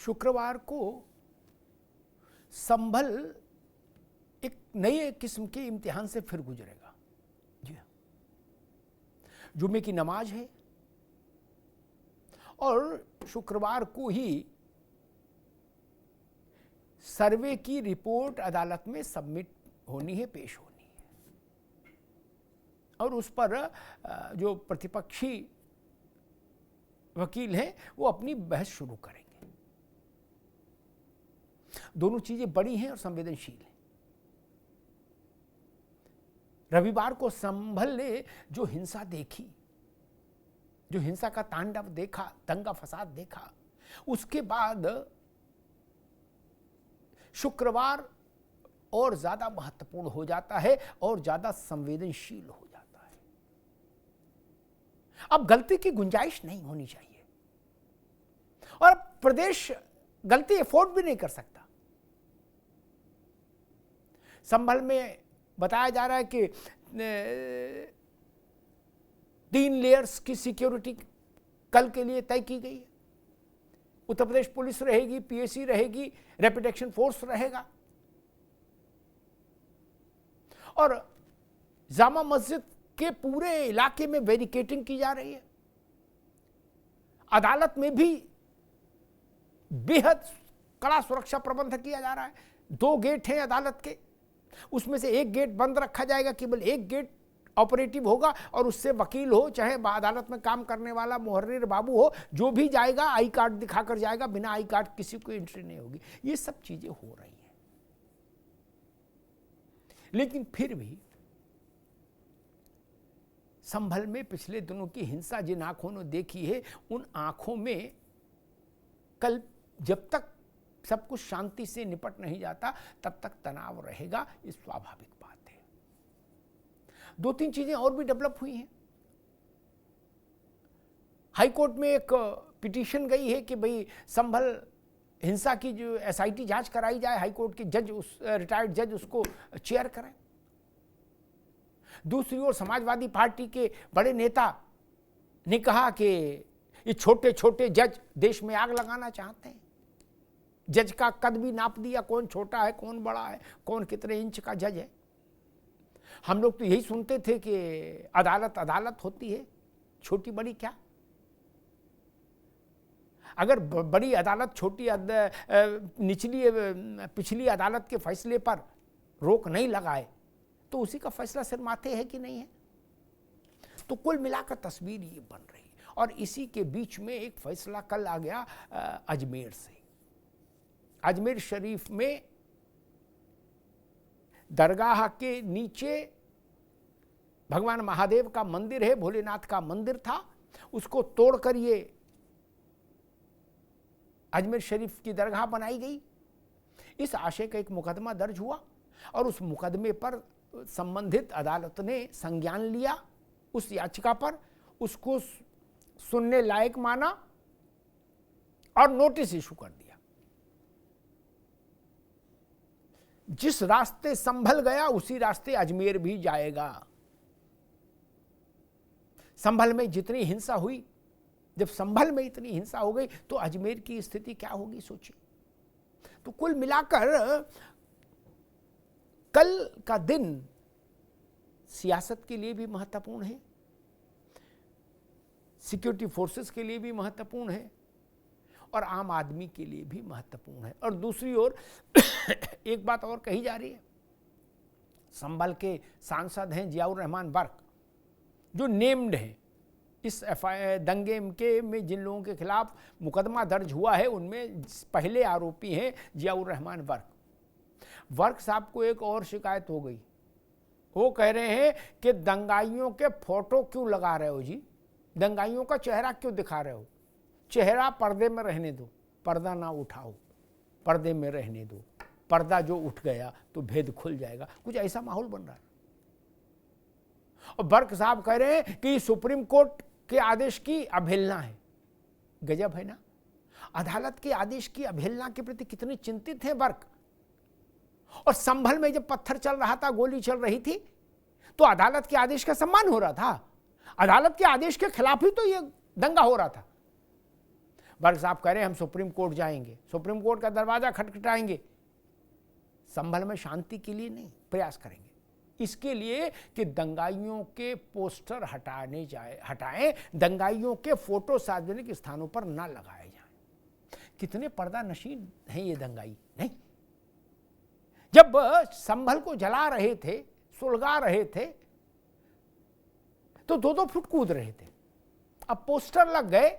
शुक्रवार को संभल एक नए किस्म के इम्तिहान से फिर गुजरेगा। जी हाँ, जुम्मे की नमाज है और शुक्रवार को ही सर्वे की रिपोर्ट अदालत में सबमिट होनी है, पेश होनी है, और उस पर जो प्रतिपक्षी वकील हैं वो अपनी बहस शुरू करेंगे। दोनों चीजें बड़ी हैं और संवेदनशील हैं। रविवार को संभल ने जो हिंसा देखी, जो हिंसा का तांडव देखा, दंगा फसाद देखा, उसके बाद शुक्रवार और ज्यादा महत्वपूर्ण हो जाता है और ज्यादा संवेदनशील हो जाता है। अब गलती की गुंजाइश नहीं होनी चाहिए और प्रदेश गलती अफोर्ड भी नहीं कर सकता। संभल में बताया जा रहा है कि 3 लेयर्स की सिक्योरिटी कल के लिए तय की गई है। उत्तर प्रदेश पुलिस रहेगी, पीएसी रहेगी, रैपिड एक्शन फोर्स रहेगा और जामा मस्जिद के पूरे इलाके में बैरिकेडिंग की जा रही है। अदालत में भी बेहद कड़ा सुरक्षा प्रबंध किया जा रहा है। 2 गेट हैं अदालत के, उसमें से एक गेट बंद रखा जाएगा, केवल एक गेट ऑपरेटिव होगा और उससे वकील हो चाहे अदालत में काम करने वाला मुहर्रिर बाबू हो, जो भी जाएगा आई कार्ड दिखाकर जाएगा, बिना आई कार्ड किसी को एंट्री नहीं होगी। ये सब चीजें हो रही हैं, लेकिन फिर भी संभल में पिछले दिनों की हिंसा जिन आंखों ने देखी है, उन आंखों में कल जब तक सब कुछ शांति से निपट नहीं जाता तब तक तनाव रहेगा। ये स्वाभाविक बात है। 2-3 चीजें और भी डेवलप हुई हैं। हाई कोर्ट में एक पिटीशन गई है कि भाई संभल हिंसा की जो एसआईटी जांच कराई जाए, हाई कोर्ट के जज, उस रिटायर्ड जज उसको चेयर करें। दूसरी ओर समाजवादी पार्टी के बड़े नेता ने कहा कि ये छोटे छोटे जज देश में आग लगाना चाहते हैं। जज का कद भी नाप दिया, कौन छोटा है, कौन बड़ा है, कौन कितने इंच का जज है। हम लोग तो यही सुनते थे कि अदालत अदालत होती है, छोटी बड़ी क्या। अगर बड़ी अदालत छोटी निचली पिछली अदालत के फैसले पर रोक नहीं लगाए तो उसी का फैसला सिर माथे है कि नहीं है। तो कुल मिलाकर तस्वीर ये बन रही है और इसी के बीच में एक फैसला कल आ गया अजमेर से। अजमेर शरीफ में दरगाह के नीचे भगवान महादेव का मंदिर है, भोलेनाथ का मंदिर था, उसको तोड़कर ये अजमेर शरीफ की दरगाह बनाई गई। इस आशय का एक मुकदमा दर्ज हुआ और उस मुकदमे पर संबंधित अदालत ने संज्ञान लिया। उस याचिका पर उसको सुनने लायक माना और नोटिस इशू कर दिया। जिस रास्ते संभल गया उसी रास्ते अजमेर भी जाएगा। संभल में जितनी हिंसा हुई, जब संभल में इतनी हिंसा हो गई तो अजमेर की स्थिति क्या होगी सोचिए। तो कुल मिलाकर कल का दिन सियासत के लिए भी महत्वपूर्ण है, सिक्योरिटी फोर्सेस के लिए भी महत्वपूर्ण है और आम आदमी के लिए भी महत्वपूर्ण है। और दूसरी ओर एक बात और कही जा रही है, संभल के सांसद हैं जियाउर रहमान वर्क, जो नेम्ड हैं इस दंगे के में जिन लोगों के खिलाफ मुकदमा दर्ज हुआ है उनमें पहले आरोपी हैं जियाउर रहमान वर्क। वर्क साहब को एक और शिकायत हो गई। वो कह रहे हैं कि दंगाइयों के फोटो क्यों लगा रहे हो जी, दंगाइयों का चेहरा क्यों दिखा रहे हो, चेहरा पर्दे में रहने दो, पर्दा ना उठाओ, पर्दे में रहने दो, पर्दा जो उठ गया तो भेद खुल जाएगा। कुछ ऐसा माहौल बन रहा है। और वर्क साहब कह रहे हैं कि सुप्रीम कोर्ट के आदेश की अवहेलना है। गजब है ना, अदालत के आदेश की अवहेलना के प्रति कितने चिंतित हैं वर्क। और संभल में जब पत्थर चल रहा था, गोली चल रही थी, तो अदालत के आदेश का सम्मान हो रहा था। अदालत के आदेश के खिलाफ ही तो ये दंगा हो रहा था। वर्ग साहब कह रहे हैं हम सुप्रीम कोर्ट जाएंगे, सुप्रीम कोर्ट का दरवाजा खटखटाएंगे, संभल में शांति के लिए नहीं, प्रयास करेंगे इसके लिए कि दंगाइयों के पोस्टर हटाएं, दंगाइयों के फोटो सार्वजनिक स्थानों पर ना लगाए जाएं। कितने पर्दा नशीन हैं ये दंगाई, नहीं? जब संभल को जला रहे थे, सुलगा रहे थे, तो 2-2 फुट कूद रहे थे। अब पोस्टर लग गए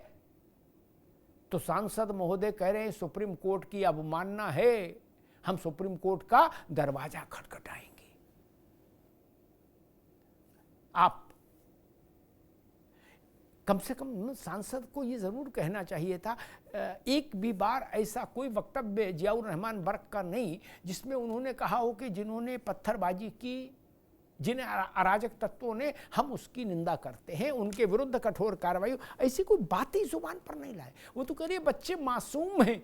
तो सांसद महोदय कह रहे हैं सुप्रीम कोर्ट की अवमानना है, हम सुप्रीम कोर्ट का दरवाजा खटखटाएंगे। आप कम से कम सांसद को ये जरूर कहना चाहिए था, एक भी बार ऐसा कोई वक्तव्य जियाउर रहमान वर्क का नहीं जिसमें उन्होंने कहा हो कि जिन्होंने पत्थरबाजी की, जिन अराजक तत्वों ने, हम उसकी निंदा करते हैं, उनके विरुद्ध कठोर कार्रवाई। ऐसी कोई बात ही जुबान पर नहीं लाए। वो तो कह रही है बच्चे मासूम हैं,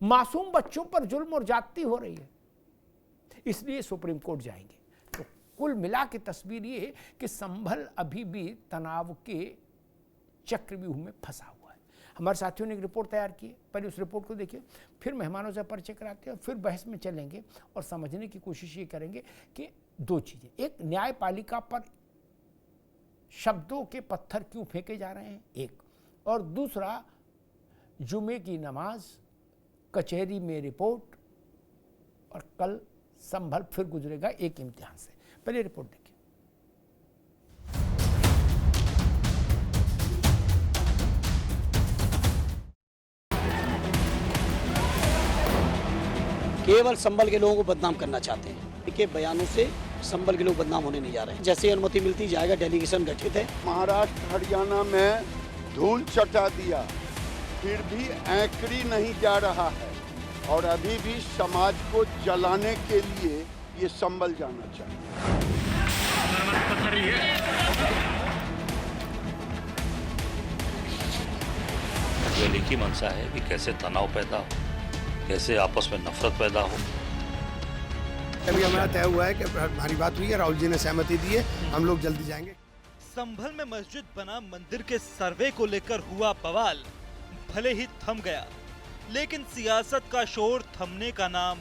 मासूम बच्चों पर जुल्म और ज्यादती हो रही है, इसलिए सुप्रीम कोर्ट जाएंगे। तो कुल मिला के तस्वीर ये कि संभल अभी भी तनाव के चक्रव्यूह में फंसा हुआ है। हमारे साथियों ने एक रिपोर्ट तैयार की है, पहले उस रिपोर्ट को देखिए, फिर मेहमानों से परिचय कराते हैं, फिर बहस में चलेंगे और समझने की कोशिश ये करेंगे कि 2 चीजें, एक न्यायपालिका पर शब्दों के पत्थर क्यों फेंके जा रहे हैं, एक, और दूसरा जुमे की नमाज, कचहरी में रिपोर्ट, और कल संभल फिर गुजरेगा एक इम्तिहान से। पहले रिपोर्ट देखिए। केवल संभल के लोगों को बदनाम करना चाहते हैं। इनके बयानों से संभल के लोग बदनाम होने नहीं जा रहे हैं। जैसे अनुमति मिलती जाएगा, डेलीगेशन गठित है। महाराष्ट्र हरियाणा में धूल चटा दिया, फिर भी एंकड़ी नहीं जा रहा है और अभी भी समाज को जलाने के लिए ये संभल जाना चाहिए। जो लिखी मंशा है कि कैसे तनाव पैदा हो, कैसे आपस में नफरत पैदा हो। अभी हमारा तय हुआ है कि हमारी बात हुई है, राहुल जी ने सहमति दी है, हम लोग जल्दी जाएंगे। संभल में मस्जिद बना मंदिर के सर्वे को लेकर हुआ बवाल भले ही थम गया, लेकिन सियासत का शोर थमने का नाम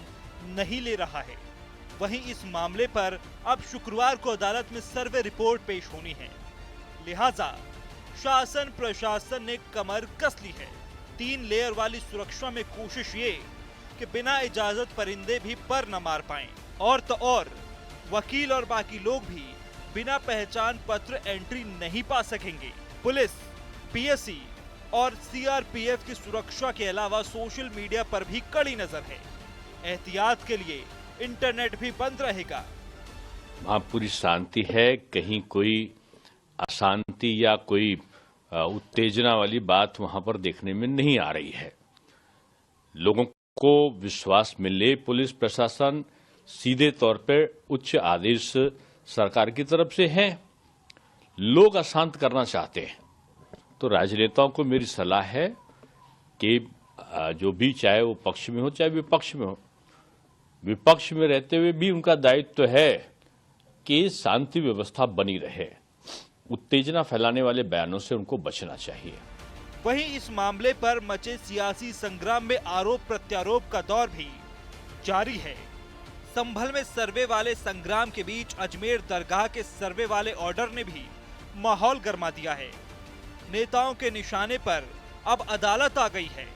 नहीं ले रहा है। वहीं इस मामले पर अब शुक्रवार को अदालत में सर्वे रिपोर्ट पेश होनी है, लिहाजा शासन प्रशासन ने कमर कस ली है। 3 लेयर वाली सुरक्षा में कोशिश ये कि बिना इजाजत परिंदे भी पर न मार पाएं, और तो और वकील और बाकी लोग भी बिना पहचान पत्र एंट्री नहीं पा सकेंगे। पुलिस, पीएससी और सीआरपीएफ की सुरक्षा के अलावा सोशल मीडिया पर भी कड़ी नजर है। एहतियात के लिए इंटरनेट भी बंद रहेगा। वहाँ पूरी शांति है, कहीं कोई अशांति या कोई उत्तेजना वाली बात वहां पर देखने में नहीं आ रही है। लोगों को विश्वास मिले, पुलिस प्रशासन सीधे तौर पर उच्च आदेश सरकार की तरफ से हैं। लोग अशांत करना चाहते हैं तो राजनेताओं को मेरी सलाह है कि जो भी, चाहे वो पक्ष में हो चाहे विपक्ष में हो, विपक्ष में रहते हुए भी उनका दायित्व है कि शांति व्यवस्था बनी रहे। उत्तेजना फैलाने वाले बयानों से उनको बचना चाहिए। वहीं इस मामले पर मचे सियासी संग्राम में आरोप प्रत्यारोप का दौर भी जारी है। संभल में सर्वे वाले संग्राम के बीच अजमेर दरगाह के सर्वे वाले ऑर्डर ने भी माहौल गर्मा दिया है। नेताओं के निशाने पर अब अदालत आ गई है।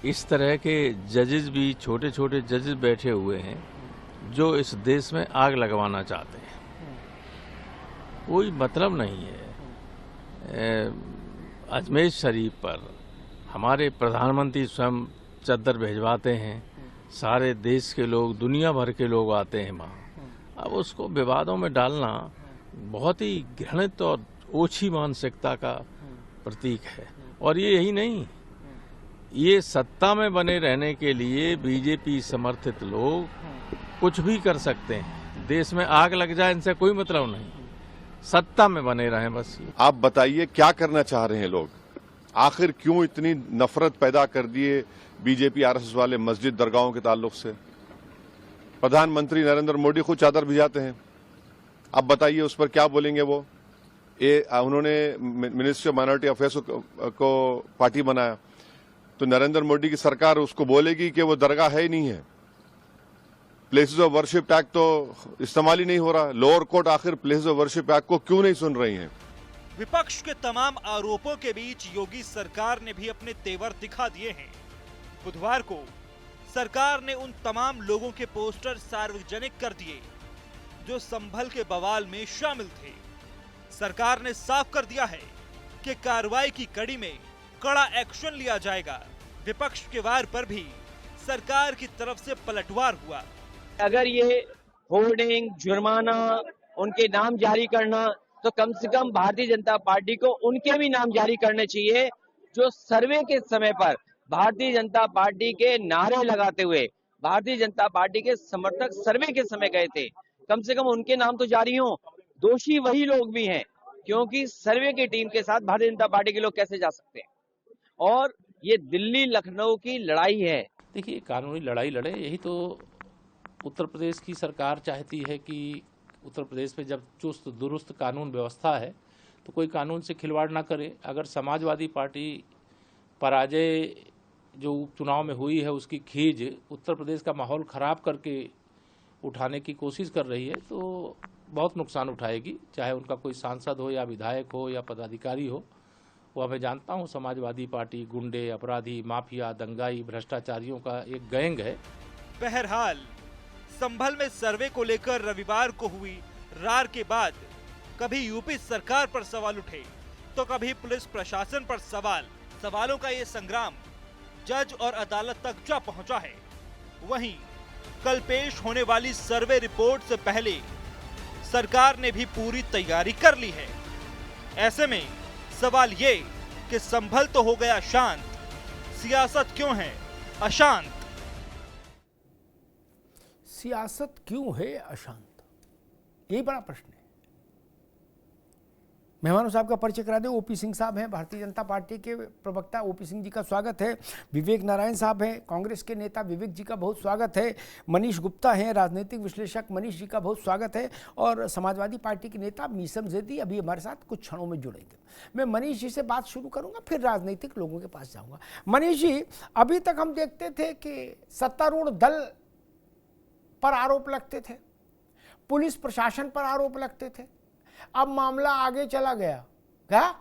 इस तरह के जजेस भी, छोटे छोटे जजेस बैठे हुए हैं जो इस देश में आग लगवाना चाहते हैं। कोई मतलब नहीं है। अजमेर शरीफ पर हमारे प्रधानमंत्री स्वयं चद्दर भिजवाते हैं, सारे देश के लोग, दुनिया भर के लोग आते हैं वहाँ। अब उसको विवादों में डालना बहुत ही घृणित और ओछी मानसिकता का प्रतीक है। और ये यही नहीं, ये सत्ता में बने रहने के लिए बीजेपी समर्थित लोग कुछ भी कर सकते हैं। देश में आग लग जाए इनसे कोई मतलब नहीं, सत्ता में बने रहें बस। आप बताइए क्या करना चाह रहे हैं लोग? आखिर क्यों इतनी नफरत पैदा कर दिए बीजेपी आरएसएस वाले मस्जिद दरगाहों के ताल्लुक से? प्रधानमंत्री नरेंद्र मोदी खुद चादर भिजाते हैं। अब बताइए उस पर क्या बोलेंगे वो? उन्होंने मिनिस्ट्री ऑफ माइनॉरिटी अफेयर्स को पार्टी बनाया, तो नरेंद्र मोदी की सरकार उसको बोलेगी कि वो दरगाह है ही नहीं है। प्लेसेस ऑफ वर्शिप एक्ट तो इस्तेमाल ही नहीं हो रहा। लोअर कोर्ट आखिर प्लेसेस ऑफ वर्शिप एक्ट को क्यों नहीं सुन रही है? विपक्ष के तमाम आरोपों के बीच योगी सरकार ने भी अपने तेवर दिखा दिए हैं। बुधवार को सरकार ने उन तमाम लोगों के पोस्टर सार्वजनिक कर दिए जो संभल के बवाल में शामिल थे। सरकार ने साफ कर दिया है कि कार्रवाई की कड़ी में कड़ा एक्शन लिया जाएगा। विपक्ष के वार पर भी सरकार की तरफ से पलटवार हुआ। अगर ये होर्डिंग, जुर्माना, उनके नाम जारी करना, तो कम से कम भारतीय जनता पार्टी को उनके भी नाम जारी करने चाहिए जो सर्वे के समय पर भारतीय जनता पार्टी के नारे लगाते हुए भारतीय जनता पार्टी के समर्थक सर्वे के समय गए थे। कम से कम उनके नाम तो जारी हों। दोषी वही लोग भी हैं, क्योंकि सर्वे की टीम के साथ भारतीय जनता पार्टी के लोग कैसे जा सकते हैं? और ये दिल्ली लखनऊ की लड़ाई है। देखिए, कानूनी लड़ाई लड़े, यही तो उत्तर प्रदेश की सरकार चाहती है कि उत्तर प्रदेश में जब चुस्त दुरुस्त कानून व्यवस्था है तो कोई कानून से खिलवाड़ ना करे। अगर समाजवादी पार्टी पराजय जो उपचुनाव में हुई है उसकी खींच उत्तर प्रदेश का माहौल खराब करके उठाने की कोशिश कर रही है तो बहुत नुकसान उठाएगी, चाहे उनका कोई सांसद हो या विधायक हो या पदाधिकारी हो। वो मैं जानता हूँ समाजवादी पार्टी गुंडे, अपराधी, माफिया, दंगाई, भ्रष्टाचारियों का एक गैंग है। बहरहाल संभल में सर्वे को लेकर रविवार को हुई रार के बाद कभी यूपी सरकार पर सवाल उठे तो कभी पुलिस प्रशासन पर सवालों का ये संग्राम जज और अदालत तक जा पहुंचा है। वहीं कल पेश होने वाली सर्वे रिपोर्ट से पहले सरकार ने भी पूरी तैयारी कर ली है। ऐसे में सवाल ये कि संभल तो हो गया शांत, सियासत क्यों है अशांत? सियासत क्यों है अशांत, यही बड़ा प्रश्न है। मेहमानों साहब का परिचय करा दें। ओपी सिंह साहब हैं, भारतीय जनता पार्टी के प्रवक्ता, ओपी सिंह जी का स्वागत है। विवेक नारायण साहब हैं, कांग्रेस के नेता, विवेक जी का बहुत स्वागत है। मनीष गुप्ता हैं, राजनीतिक विश्लेषक, मनीष जी का बहुत स्वागत है। और समाजवादी पार्टी के नेता मीसम जैदी अभी हमारे साथ कुछ क्षणों में जुड़ेंगे। मैं मनीष जी से बात शुरू करूंगा, फिर राजनीतिक लोगों के पास जाऊंगा। मनीष जी, अभी तक हम देखते थे कि सत्तारूढ़ दल पर आरोप लगते थे, पुलिस प्रशासन पर आरोप लगते थे। अब मामला आगे चला गया, क्या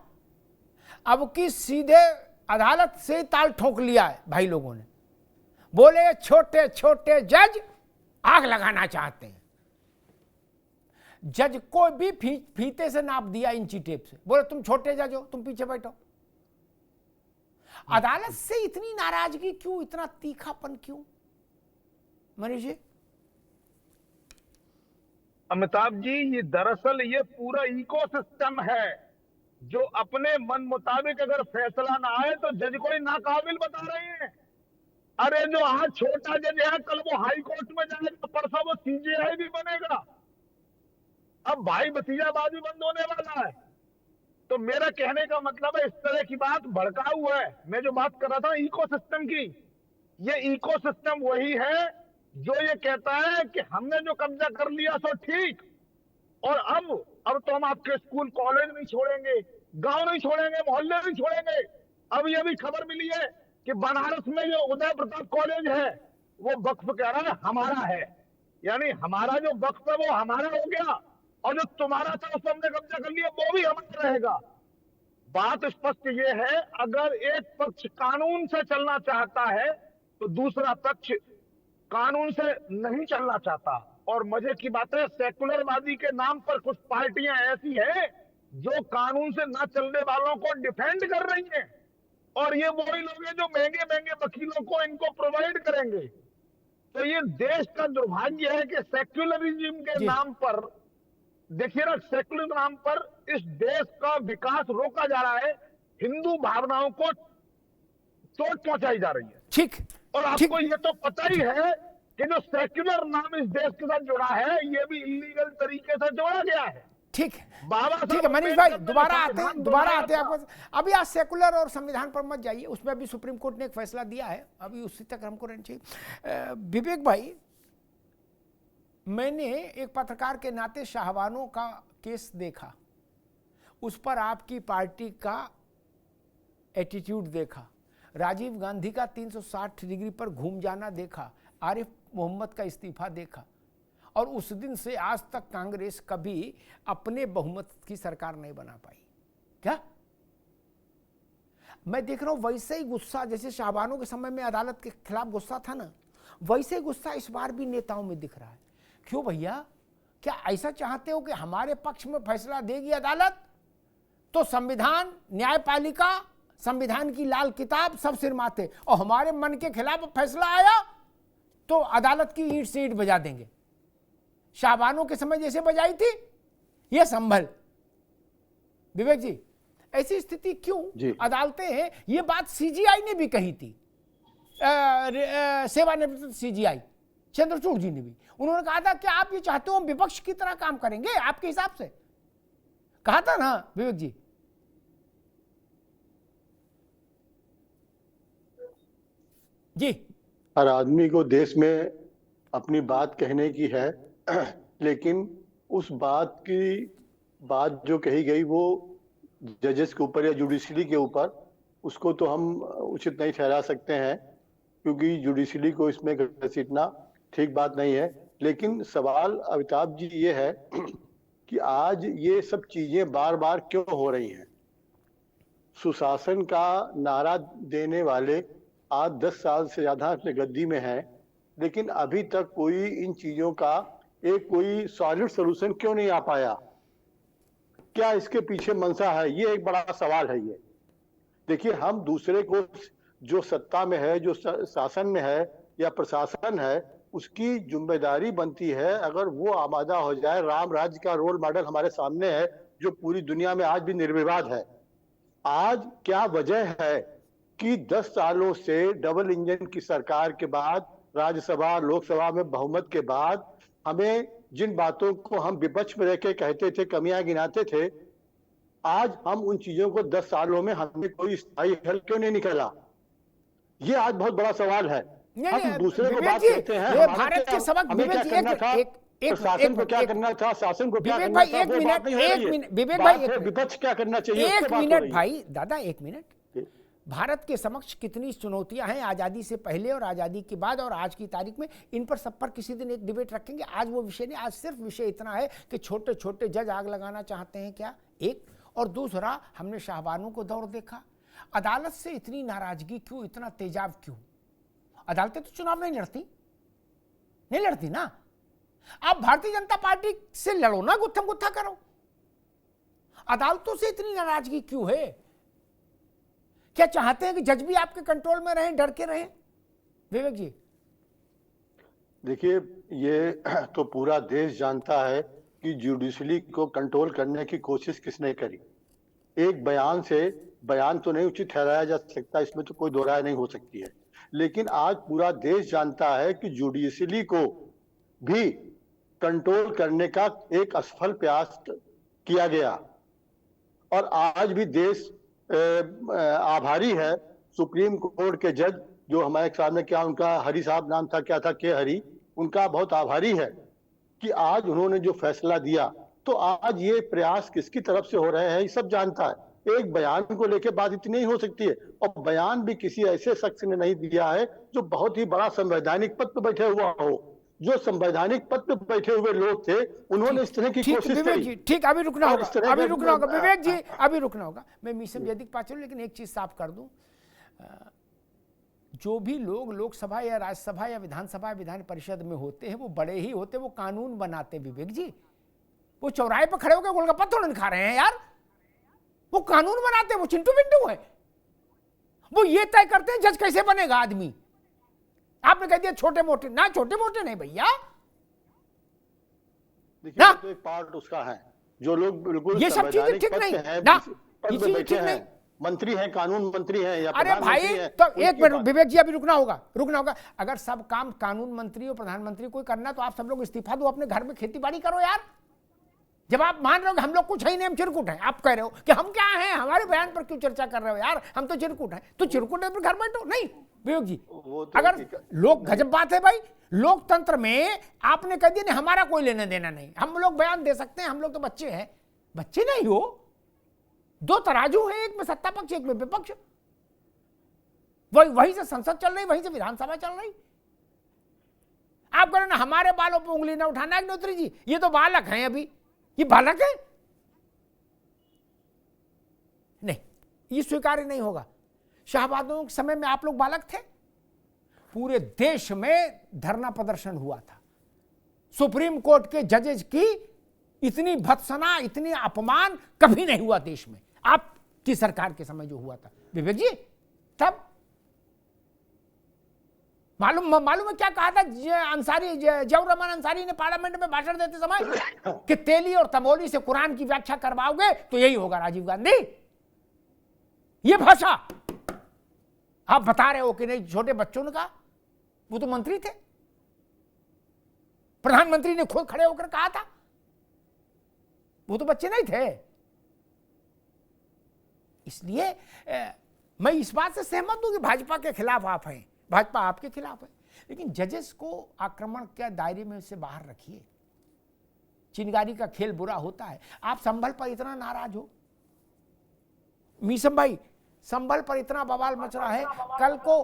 अब की सीधे अदालत से ताल ठोक लिया है भाई लोगों ने। बोले छोटे छोटे जज आग लगाना चाहते हैं। जज को भी फीते से नाप दिया इंची टेप से, बोले तुम छोटे जज हो, तुम पीछे बैठो। अदालत से इतनी नाराजगी क्यों, इतना तीखापन क्यों मनीष जी? अमिताभ जी, ये दरअसल ये पूरा इकोसिस्टम है जो अपने मन मुताबिक अगर फैसला ना आए तो जज को ही नाकाबिल बता रहे हैं। अरे जो आज छोटा जज है कल वो हाई कोर्ट में जाएगा, परसों वो सीजेआई भी बनेगा। अब भाई भतीजाबाजी बंद होने वाला है। तो मेरा कहने का मतलब है इस तरह की बात भड़काऊ है। मैं जो बात कर रहा था इकोसिस्टम की, ये इकोसिस्टम वही है जो ये कहता है कि हमने जो कब्जा कर लिया सो ठीक, और अब तो हम आपके स्कूल कॉलेज नहीं छोड़ेंगे, गांव नहीं छोड़ेंगे, मोहल्ले नहीं छोड़ेंगे। अब ये भी खबर मिली है कि बनारस में जो उदय प्रताप कॉलेज है वो वक्फ कह रहा है हमारा है, यानी हमारा जो वक्फ है वो हमारा हो गया, और जो तुम्हारा था उसको हमने कब्जा कर लिया वो भी हमारा रहेगा। बात स्पष्ट ये है, अगर एक पक्ष कानून से चलना चाहता है तो दूसरा पक्ष कानून से नहीं चलना चाहता। और मजे की बात है, सेकुलरवादी के नाम पर कुछ पार्टियां ऐसी हैं जो कानून से ना चलने वालों को डिफेंड कर रही हैं, और ये वही लोग हैं जो महंगे महंगे वकीलों को इनको प्रोवाइड करेंगे। तो ये देश का दुर्भाग्य है कि सेक्युलरिज्म के नाम पर, देखिए ना, सेक्युलर नाम पर इस देश का विकास रोका जा रहा है, हिंदू भावनाओं को चोट पहुंचाई जा रही है। ठीक, और आपको ये तो पता ही है कि जो सेक्युलर नाम इस देश के साथ जुड़ा है ये भी इलीगल तरीके से जोड़ा गया है। ठीक है मनीष भाई, दोबारा आते हैं आपको। अभी आज सेकुलर और संविधान पर मत जाइए, उसमें अभी सुप्रीम कोर्ट ने एक फैसला दिया है, अभी उसी तक हमको रहना चाहिए। विवेक भाई, मैंने एक पत्रकार के नाते शाहबानों का केस देखा, उस पर आपकी पार्टी का एटीट्यूड देखा, राजीव गांधी का 360 डिग्री पर घूम जाना देखा, आरिफ मोहम्मद का इस्तीफा देखा, और उस दिन से आज तक कांग्रेस कभी अपने बहुमत की सरकार नहीं बना पाई। क्या मैं देख रहा हूं वैसे ही गुस्सा जैसे शाहबानों के समय में अदालत के खिलाफ गुस्सा था ना, वैसे गुस्सा इस बार भी नेताओं में दिख रहा है। क्यों भैया, क्या ऐसा चाहते हो कि हमारे पक्ष में फैसला देगी अदालत तो संविधान, न्यायपालिका, संविधान की लाल किताब सब सिर माथे, और हमारे मन के खिलाफ फैसला आया तो अदालत की ईंट से ईंट बजा देंगे? शाहबानों के समय जैसे बजाई थी ये संभल। विवेक जी, ऐसी स्थिति क्यों? अदालतें हैं, ये बात सीजीआई ने भी कही थी, सेवानिवृत्त सीजीआई चंद्रचूड़ जी ने भी, उन्होंने कहा था कि आप ये चाहते हो हम विपक्ष की तरह काम करेंगे आपके हिसाब से, कहा था ना विवेक जी? जी, हर आदमी को देश में अपनी बात कहने की है, लेकिन उस बात जो कही गई वो जजेस के ऊपर या जुडिशरी के ऊपर, उसको तो हम उचित नहीं ठहरा सकते हैं, क्योंकि जुडिशरी को इसमें घसीटना ठीक बात नहीं है। लेकिन सवाल अमिताभ जी ये है कि आज ये सब चीजें बार बार क्यों हो रही हैं? सुशासन का नारा देने वाले आज 10 साल से ज्यादा अपने गद्दी में हैं, लेकिन अभी तक कोई इन चीजों का कोई सॉलिड सॉल्यूशन क्यों नहीं आ पाया? क्या इसके पीछे मंशा है? ये एक बड़ा सवाल है। ये देखिए, हम दूसरे को, जो सत्ता में है, जो शासन में है या प्रशासन है, उसकी जिम्मेदारी बनती है, अगर वो आमादा हो जाए। राम राज्य का रोल मॉडल हमारे सामने है, जो पूरी दुनिया में आज भी निर्विवाद है। आज क्या वजह है कि 10 सालों से डबल इंजन की सरकार के बाद, राज्यसभा लोकसभा में बहुमत के बाद, हमें जिन बातों को हम विपक्ष में रह के कहते थे, कमियां गिनाते थे, आज हम उन चीजों को 10 सालों में हमें कोई स्थायी हल क्यों नहीं निकला? ये आज बहुत बड़ा सवाल है। हम दूसरे को बात करते हैं, भारत के सबक हमें क्या करना था, प्रशासन को क्या करना था, शासन को क्या करना था, विवेक भाई, विपक्ष क्या करना चाहिए? एक मिनट भाई, दादा एक मिनट। भारत के समक्ष कितनी चुनौतियां हैं आजादी से पहले और आजादी के बाद और आज की तारीख में, इन पर सब पर किसी दिन एक डिबेट रखेंगे। आज वो विषय नहीं, आज सिर्फ विषय इतना है कि छोटे छोटे जज आग लगाना चाहते हैं क्या, एक, और दूसरा हमने शाहबानों को दौर देखा। अदालत से इतनी नाराजगी क्यों, इतना तेजाब क्यों? अदालतें तो चुनाव नहीं लड़ती ना। आप भारतीय जनता पार्टी से लड़ो ना, गुत्थम गुत्था करो। अदालतों से इतनी नाराजगी क्यों है? क्या चाहते हैं कि जज भी आपके कंट्रोल में रहें, डर के रहें? विवेक जी, देखिए, ये तो पूरा देश जानता है कि जुडिशरी को कंट्रोल करने की कोशिश किसने करी। एक बयान से, बयान तो नहीं उचित ठहराया जा सकता, इसमें तो कोई दो राय नहीं हो सकती है, लेकिन आज पूरा देश जानता है कि जुडिशरी को भी कंट्रोल करने का एक असफल प्रयास किया गया। और आज भी देश आभारी है सुप्रीम कोर्ट के जज, जो हमारे सामने, क्या उनका हरी साहब नाम था, क्या था, के हरी, उनका बहुत आभारी है कि आज उन्होंने जो फैसला दिया। तो आज ये प्रयास किसकी तरफ से हो रहे हैं, ये सब जानता है। एक बयान को लेकर बात इतनी ही हो सकती है, और बयान भी किसी ऐसे शख्स ने नहीं दिया है जो बहुत ही बड़ा संवैधानिक पद पर बैठे हुआ हो। जो संवैधानिक पद पर बैठे हुए लोग थे, उन्होंने इस तरह की कोशिश करी। ठीक, अभी रुकना होगा विवेक जी, अभी रुकना होगा। मैं मीसम जैदिक पास चलूं, लेकिन एक चीज साफ कर दूं, जो भी लोग लोकसभा या राज्यसभा या विधानसभा या विधान परिषद में होते हैं, वो बड़े ही होते, वो कानून बनाते। विवेक जी, वो चौराहे पर खड़े होकर गोलगप्पा थोड़ा नहीं खा रहे हैं यार, वो कानून बनाते, वो चिंटू पिंटू है। वो ये तय करते हैं जज कैसे बनेगा आदमी। आपने कह दिया छोटे मोटे ना, छोटे मोटे नहीं भैया ना, तो एक पार्ट उसका है। जो लोग बिल्कुल ये सब चीजें ठीक नहीं ना, ये चीजें ठीक नहीं। मंत्री हैं, कानून मंत्री हैं या अरे भाई, तो एक मिनट विवेक जी, अभी रुकना होगा। अगर सब काम कानून मंत्री और प्रधानमंत्री कोई करना, तो आप सब लोग इस्तीफा दो, अपने घर में खेती बाड़ी करो यार। जब आप मान रहे हो कि हम लोग कुछ है ही नहीं, हम चिरकुट हैं, आप कह रहे हो कि हम क्या हैं, हमारे बयान पर क्यों चर्चा कर रहे हो यार, हम तो चिरकुट हैं, तो चिरकुट है, घर बैठो। नहीं विवेक जी, अगर लोग, गजब बात है भाई, लोकतंत्र में आपने कह दिया नहीं, हमारा कोई लेना देना नहीं, हम लोग बयान दे सकते हैं, हम लोग तो बच्चे हैं। बच्चे नहीं हो, दो तराजू हैं, एक में सत्ता पक्ष एक में विपक्ष। वही से संसद चल रही, वहीं से विधानसभा चल रही। आप कह रहे ना हमारे बालों पर उंगली ना उठाना अग्निहोत्री जी, ये तो बालक हैं अभी, ये बालक है नहीं, ये स्वीकार्य नहीं होगा। शाहबादियों के समय में आप लोग बालक थे। पूरे देश में धरना प्रदर्शन हुआ था। सुप्रीम कोर्ट के जजेस की इतनी भत्सना, इतनी अपमान कभी नहीं हुआ देश में, आपकी सरकार के समय जो हुआ था विवेक जी। तब मालूम है क्या कहा था अंसारी, जवाहर रहमान अंसारी ने पार्लियामेंट में भाषण देते समय कि तेली और तमोली से कुरान की व्याख्या करवाओगे तो यही होगा राजीव गांधी। ये भाषा आप बता रहे हो कि नहीं, छोटे बच्चों ने कहा, वो तो मंत्री थे, प्रधानमंत्री ने खुद खड़े होकर कहा था, वो तो बच्चे नहीं थे। इसलिए मैं इस बात से सहमत हूं कि भाजपा के खिलाफ आप हैं, भाजपा आपके खिलाफ है, लेकिन जजेस को आक्रमण के दायरे में से बाहर रखिए। चिंगारी का खेल बुरा होता है। आप संभल पर इतना नाराज हो, मीसम भाई, संभल पर इतना बवाल मच रहा है, कल को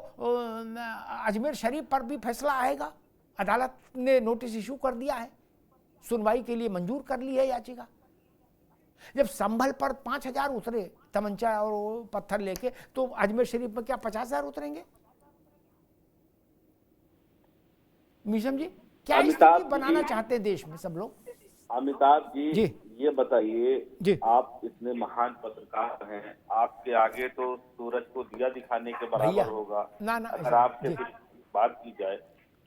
अजमेर शरीफ पर भी फैसला आएगा। अदालत ने नोटिस इशू कर दिया है, सुनवाई के लिए मंजूर कर ली है याचिका। जब संभल पर 5,000 उतरे तमंचा और पत्थर लेके, तो अजमेर शरीफ में क्या 50,000 उतरेंगे? मीसम जी, क्या स्थिति बनाना चाहते हैं देश में सब लोग? अमिताभ जी, ये बताइए, आप इतने महान पत्रकार हैं, आपके आगे तो सूरज को दिया दिखाने के बराबर होगा। अगर आपसे कुछ बात की जाए,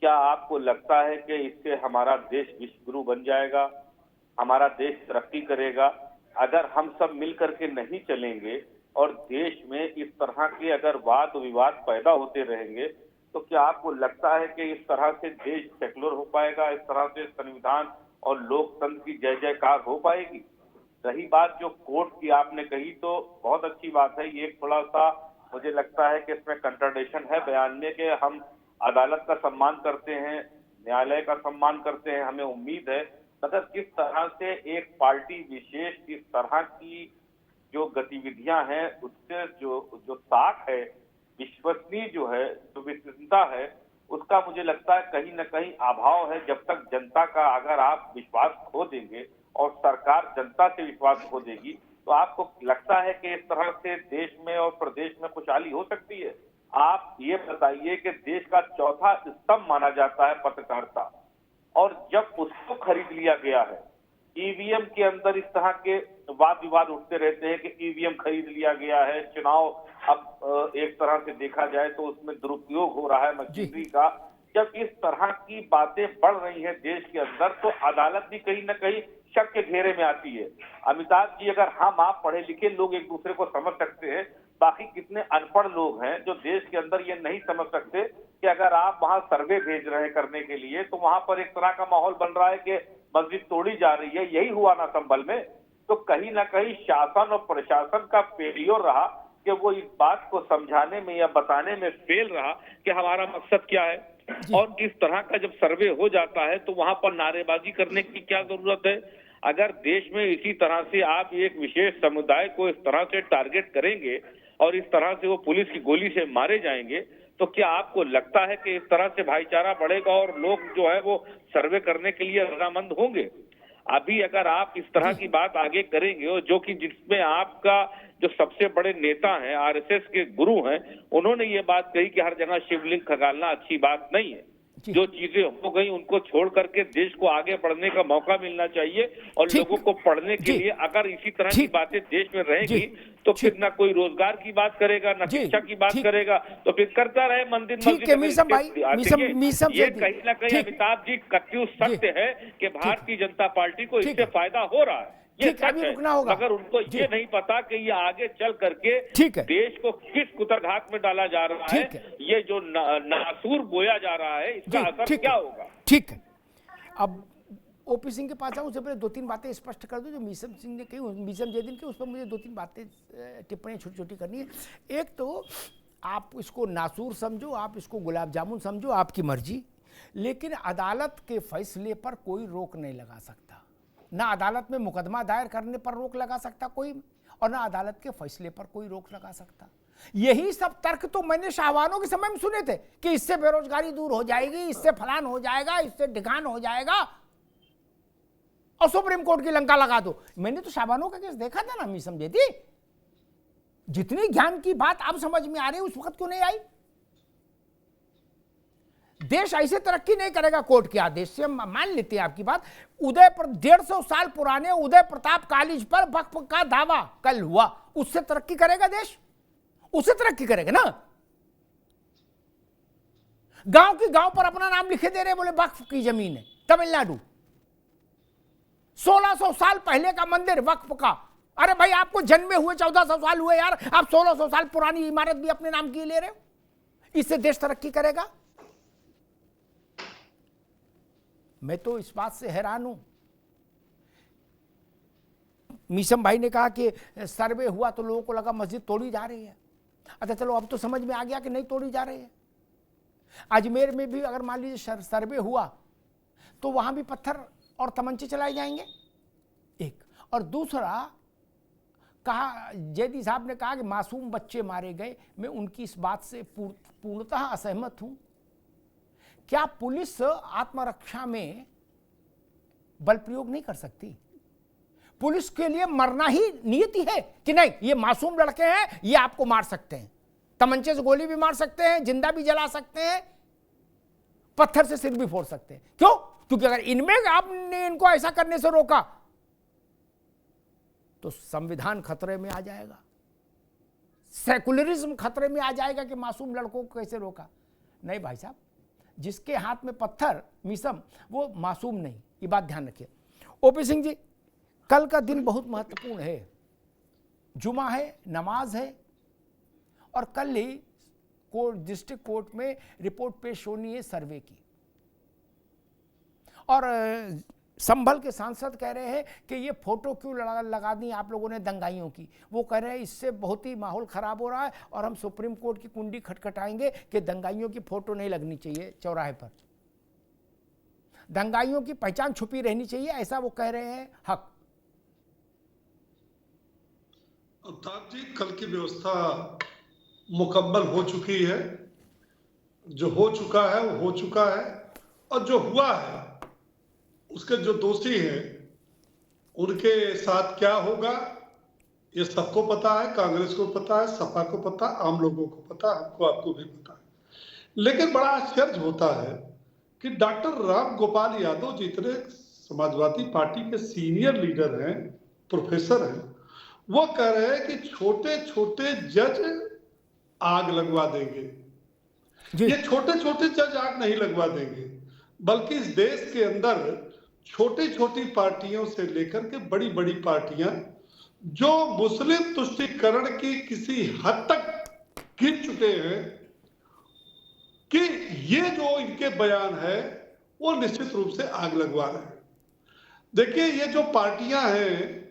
क्या आपको लगता है कि इससे हमारा देश विश्व गुरु बन जाएगा, हमारा देश तरक्की करेगा? अगर हम सब मिल करके नहीं चलेंगे और देश में इस तरह के अगर वाद विवाद पैदा होते रहेंगे, तो क्या आपको लगता है कि इस तरह से देश सेक्युलर हो पाएगा? इस तरह से संविधान और लोकतंत्र की जय जयकार हो पाएगी? रही बात जो कोर्ट की आपने कही, तो बहुत अच्छी बात है। ये थोड़ा सा मुझे लगता है कि इसमें कंट्राडिक्शन है बयान में कि हम अदालत का सम्मान करते हैं, न्यायालय का सम्मान करते हैं, हमें उम्मीद है, मगर किस तरह से एक पार्टी विशेष इस तरह की जो गतिविधियां हैं उससे जो साख है, विश्वसनीय जो है, जो विश्वसनीयता है, उसका मुझे लगता है कहीं न कहीं अभाव है। जब तक जनता का अगर आप विश्वास खो देंगे और सरकार जनता से विश्वास खो देगी, तो आपको लगता है कि इस तरह से देश में और प्रदेश में खुशहाली हो सकती है? आप ये बताइए कि देश का चौथा स्तंभ माना जाता है पत्रकारिता, और जब उसको खरीद लिया गया है, ईवीएम के अंदर इस तरह के वाद विवाद उठते रहते हैं कि ईवीएम खरीद लिया गया है, चुनाव अब एक तरह से देखा जाए तो उसमें दुरुपयोग हो रहा है मशीनरी का। जब इस तरह की बातें बढ़ रही हैं देश के अंदर, तो अदालत भी कहीं न कहीं शक के घेरे में आती है। अमिताभ जी, अगर हम आप पढ़े लिखे लोग एक दूसरे को समझ सकते हैं, बाकी कितने अनपढ़ लोग हैं जो देश के अंदर ये नहीं समझ सकते कि अगर आप वहां सर्वे भेज रहे हैं करने के लिए, तो वहां पर एक तरह का माहौल बन रहा है कि मस्जिद तोड़ी जा रही है। यही हुआ ना संभल में। तो कहीं ना कहीं शासन और प्रशासन का फेलियर रहा कि वो इस बात को समझाने में या बताने में फेल रहा कि हमारा मकसद क्या है। और इस तरह का जब सर्वे हो जाता है तो वहां पर नारेबाजी करने की क्या जरूरत है? अगर देश में इसी तरह से आप एक विशेष समुदाय को इस तरह से टारगेट करेंगे और इस तरह से वो पुलिस की गोली से मारे जाएंगे, तो क्या आपको लगता है कि इस तरह से भाईचारा बढ़ेगा और लोग जो है वो सर्वे करने के लिए रजामंद होंगे? अभी अगर आप इस तरह की बात आगे करेंगे, और जो कि जिसमें आपका जो सबसे बड़े नेता हैं, आरएसएस के गुरु हैं, उन्होंने ये बात कही कि हर जगह शिवलिंग खगालना अच्छी बात नहीं है। जो चीजें हो गई उनको छोड़ करके देश को आगे बढ़ने का मौका मिलना चाहिए, और लोगों को पढ़ने के लिए अगर इसी तरह की बातें देश में रहेगी तो फिर ना कोई रोजगार की बात करेगा, ना शिक्षा की बात करेगा, तो फिर करता रहे मंदिर मस्जिद। ये कहीं ना कहीं अमिताभ जी कट्टू सत्य है कि भारतीय जनता पार्टी को इससे फायदा हो रहा है, ये सच है, मगर उनको ये नहीं पता कि ये आगे चल करके देश को किस कुतरघात में डाला जा रहा है। ये जो नासूर बोया जा रहा है, इसका असर क्या होगा? ठीक है, अब ओपी सिंह के पास आऊं, उससे पहले 2-3 बातें स्पष्ट कर दूं जो मीसम सिंह ने कही, मीसम जयदिन की, उस पर मुझे 2-3 बातें टिप्पणियां छोटी छोटी करनी है। एक तो आप इसको नासूर समझो, आप इसको गुलाब जामुन समझो, आपकी मर्जी, लेकिन अदालत के फैसले पर कोई रोक नहीं लगा सकता। ना अदालत में मुकदमा दायर करने पर रोक लगा सकता कोई, और ना अदालत के फैसले पर कोई रोक लगा सकता। यही सब तर्क तो मैंने शाहबानों के समय में सुने थे कि इससे बेरोजगारी दूर हो जाएगी, इससे फलान हो जाएगा, इससे ढिकान हो जाएगा और सुप्रीम कोर्ट की लंका लगा दो। मैंने तो शाहबानों का केस देखा था ना मीसम जेठी। जितनी ज्ञान की बात अब समझ में आ रही उस वक्त क्यों नहीं आई? देश ऐसे तरक्की नहीं करेगा कोर्ट के आदेश से। मान लेते हैं आपकी बात, उदय पर 150 साल पुराने उदय प्रताप कॉलेज पर वक्फ का दावा कल हुआ, उससे तरक्की करेगा देश? उससे तरक्की करेगा ना। गांव की गांव पर अपना नाम लिखे दे रहे, बोले वक्फ की जमीन है, तमिलनाडु। 1600 साल पहले का मंदिर वक्फ का। अरे भाई आपको जन्मे हुए 1400 साल हुए यार, आप 1600 साल पुरानी इमारत भी अपने नाम की ले रहे हो। इससे देश तरक्की करेगा? मैं तो इस बात से हैरान हूं। मीसम भाई ने कहा कि सर्वे हुआ तो लोगों को लगा मस्जिद तोड़ी जा रही है। अच्छा चलो, अब तो समझ में आ गया कि नहीं तोड़ी जा रही है। अजमेर में भी अगर मान लीजिए सर्वे हुआ तो वहां भी पत्थर और तमंचे चलाए जाएंगे, एक। और दूसरा कहा, जैदी साहब ने कहा कि मासूम बच्चे मारे गए। मैं उनकी इस बात से पूर्णतः असहमत हूं। क्या पुलिस आत्मरक्षा में बल प्रयोग नहीं कर सकती? पुलिस के लिए मरना ही नियति है कि नहीं, ये मासूम लड़के हैं, ये आपको मार सकते हैं, तमंचे से गोली भी मार सकते हैं, जिंदा भी जला सकते हैं, पत्थर से सिर भी फोड़ सकते हैं। क्यों? क्योंकि अगर इनमें आपने इनको ऐसा करने से रोका तो संविधान खतरे में आ जाएगा, सेकुलरिज्म खतरे में आ जाएगा कि मासूम लड़कों को कैसे रोका। नहीं भाई साहब, जिसके हाथ में पत्थर मीसम, वो मासूम नहीं, ये बात ध्यान रखिए। ओपी सिंह जी, कल का दिन बहुत महत्वपूर्ण है। जुमा है, नमाज है, और कल ही कोर्ट, डिस्ट्रिक्ट कोर्ट में रिपोर्ट पेश होनी है सर्वे की। और संभल के सांसद कह रहे हैं कि ये फोटो क्यों लगा दी आप लोगों ने दंगाइयों की। वो कह रहे हैं इससे बहुत ही माहौल खराब हो रहा है और हम सुप्रीम कोर्ट की कुंडी खटखटाएंगे कि दंगाइयों की फोटो नहीं लगनी चाहिए चौराहे पर, दंगाइयों की पहचान छुपी रहनी चाहिए, ऐसा वो कह रहे हैं। हक अवतार जी, कल की व्यवस्था मुकम्मल हो चुकी है। जो हो चुका है वो हो चुका है, और जो हुआ है उसके जो दोषी हैं उनके साथ क्या होगा ये सबको पता है। कांग्रेस को पता है, सपा को पता, आम लोगों को पता, हमको आपको भी पता है। लेकिन बड़ा आश्चर्य होता है कि डॉक्टर राम गोपाल यादव जितने समाजवादी पार्टी के सीनियर लीडर हैं, प्रोफेसर हैं, वो कह रहे हैं कि छोटे छोटे जज आग लगवा देंगे। ये छोटे छोटे जज आग नहीं लगवा देंगे, बल्कि इस देश के अंदर छोटी छोटी पार्टियों से लेकर के बड़ी बड़ी पार्टियां जो मुस्लिम तुष्टीकरण की किसी हद तक गिर चुके हैं कि ये जो इनके बयान है वो निश्चित रूप से आग लगवा रहे हैं। देखिए, ये जो पार्टियां हैं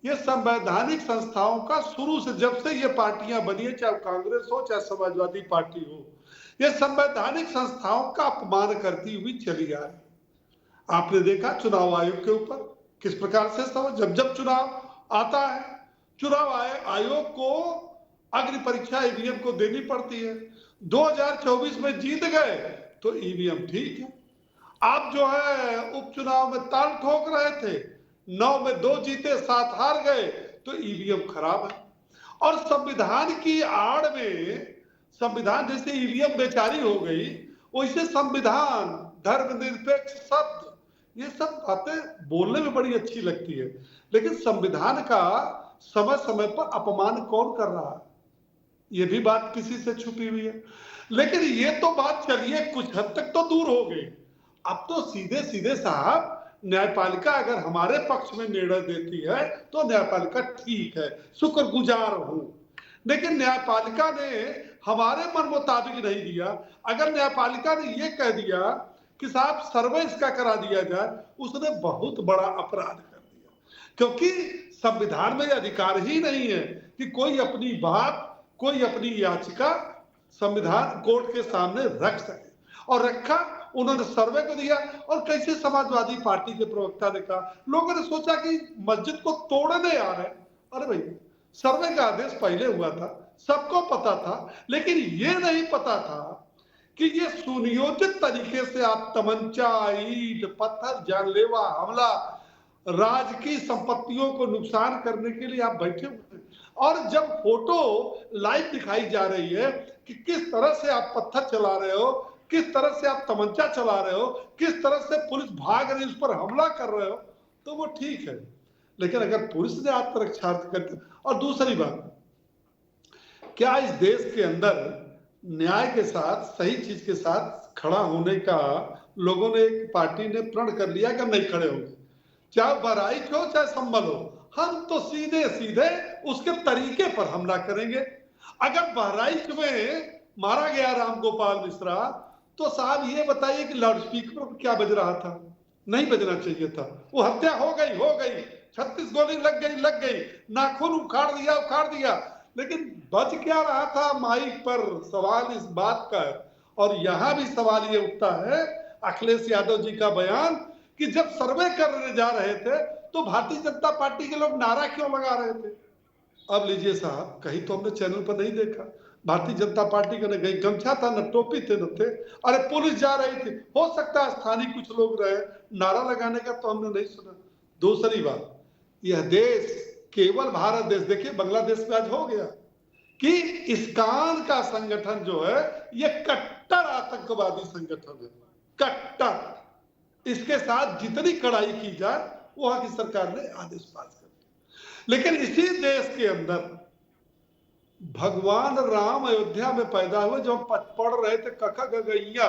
ये संवैधानिक संस्थाओं का शुरू से, जब से ये पार्टियां बनी है, चाहे कांग्रेस हो चाहे समाजवादी पार्टी हो, ये संवैधानिक संस्थाओं का अपमान करती हुई चली आ रही। आपने देखा चुनाव आयोग के ऊपर किस प्रकार से जब चुनाव आता है, चुनाव आयोग को अग्नि परीक्षा ईवीएम को देनी पड़ती है। 2024 में जीत गए तो ईवीएम ठीक है, आप जो है उपचुनाव में ताल ठोक रहे थे, 9 में 2 जीते 7 हार गए तो ईवीएम खराब है। और संविधान की आड़ में, संविधान जैसे ईवीएम बेचारी हो गई, वैसे संविधान, धर्मनिरपेक्ष शब्द, ये सब बातें बोलने में बड़ी अच्छी लगती है, लेकिन संविधान का समय समय पर अपमान कौन कर रहा है, ये भी बात किसी से छुपी हुई है। लेकिन ये तो बात चलिए कुछ हद तक तो दूर हो गई। अब तो सीधे सीधे साहब, न्यायपालिका अगर हमारे पक्ष में निर्णय देती है तो न्यायपालिका ठीक है, शुक्रगुजार हूं। लेकिन न्यायपालिका ने हमारे मन मुताबिक नहीं दिया। अगर न्यायपालिका ने ये कह दिया कि साहब सर्वे इसका करा दिया जाए, उसने बहुत बड़ा अपराध कर दिया, क्योंकि संविधान में अधिकार ही नहीं है कि कोई अपनी बात, कोई अपनी याचिका संविधान कोर्ट के सामने रख सके। और रखा, उन्होंने सर्वे को दिया। और कैसे समाजवादी पार्टी के प्रवक्ता ने कहा, लोगों ने सोचा कि मस्जिद को तोड़ने आ रहे हैं। अरे भाई, सर्वे का आदेश पहले हुआ था, सबको पता था, लेकिन ये नहीं पता था कि ये सुनियोजित तरीके से आप तमंचा, ईंट, पत्थर, जानलेवा हमला, राजकीय संपत्तियों को नुकसान करने के लिए आप बैठे हुए हैं। और जब फोटो लाइव दिखाई जा रही है कि किस तरह से आप पत्थर चला रहे हो, किस तरह से आप तमंचा चला रहे हो, किस तरह से पुलिस भाग रही, उस पर हमला कर रहे हो, तो वो ठीक है। लेकिन अगर पुलिस ने आत्मरक्षार्थ करके, और दूसरी बात, क्या इस देश के अंदर न्याय के साथ, सही चीज के साथ खड़ा होने का लोगों ने, एक पार्टी ने प्रण कर लिया कि हम नहीं खड़े होंगे, चाहे बहराइच हो चाहे संभल हो, हम तो सीधे सीधे उसके तरीके पर हमला करेंगे। अगर बहराइच में मारा गया राम गोपाल मिश्रा, तो साहब ये बताइए कि लाउडस्पीकर पर क्या बज रहा था? नहीं बजना चाहिए था। वो हत्या हो गई, 36 गोली लग गई, नाखून उखाड़ दिया, लेकिन बच क्या रहा था माइक पर? सवाल इस बात का है। और यहां भी सवाल ये उठता है, अखिलेश यादव जी का बयान कि जब सर्वे करने जा रहे थे तो भारतीय जनता पार्टी के लोग नारा क्यों लगा रहे थे? अब लीजिए साहब, कहीं तो हमने चैनल पर नहीं देखा, भारतीय जनता पार्टी का न कहीं गमछा था, न टोपी थे, न थे। अरे पुलिस जा रही थी, हो सकता है स्थानीय कुछ लोग रहे, नारा लगाने का तो हमने नहीं सुना। दूसरी बात, यह देश केवल भारत देश, देखिए बांग्लादेश में आज हो गया कि इस्कान का संगठन जो है ये कट्टर आतंकवादी संगठन है, कट्टर। इसके साथ जितनी कड़ाई की जाए वहां की सरकार ने आदेश पास कर दिया। लेकिन इसी देश के अंदर भगवान राम अयोध्या में पैदा हुए, जो हम पढ़ रहे थे कखा गगैया,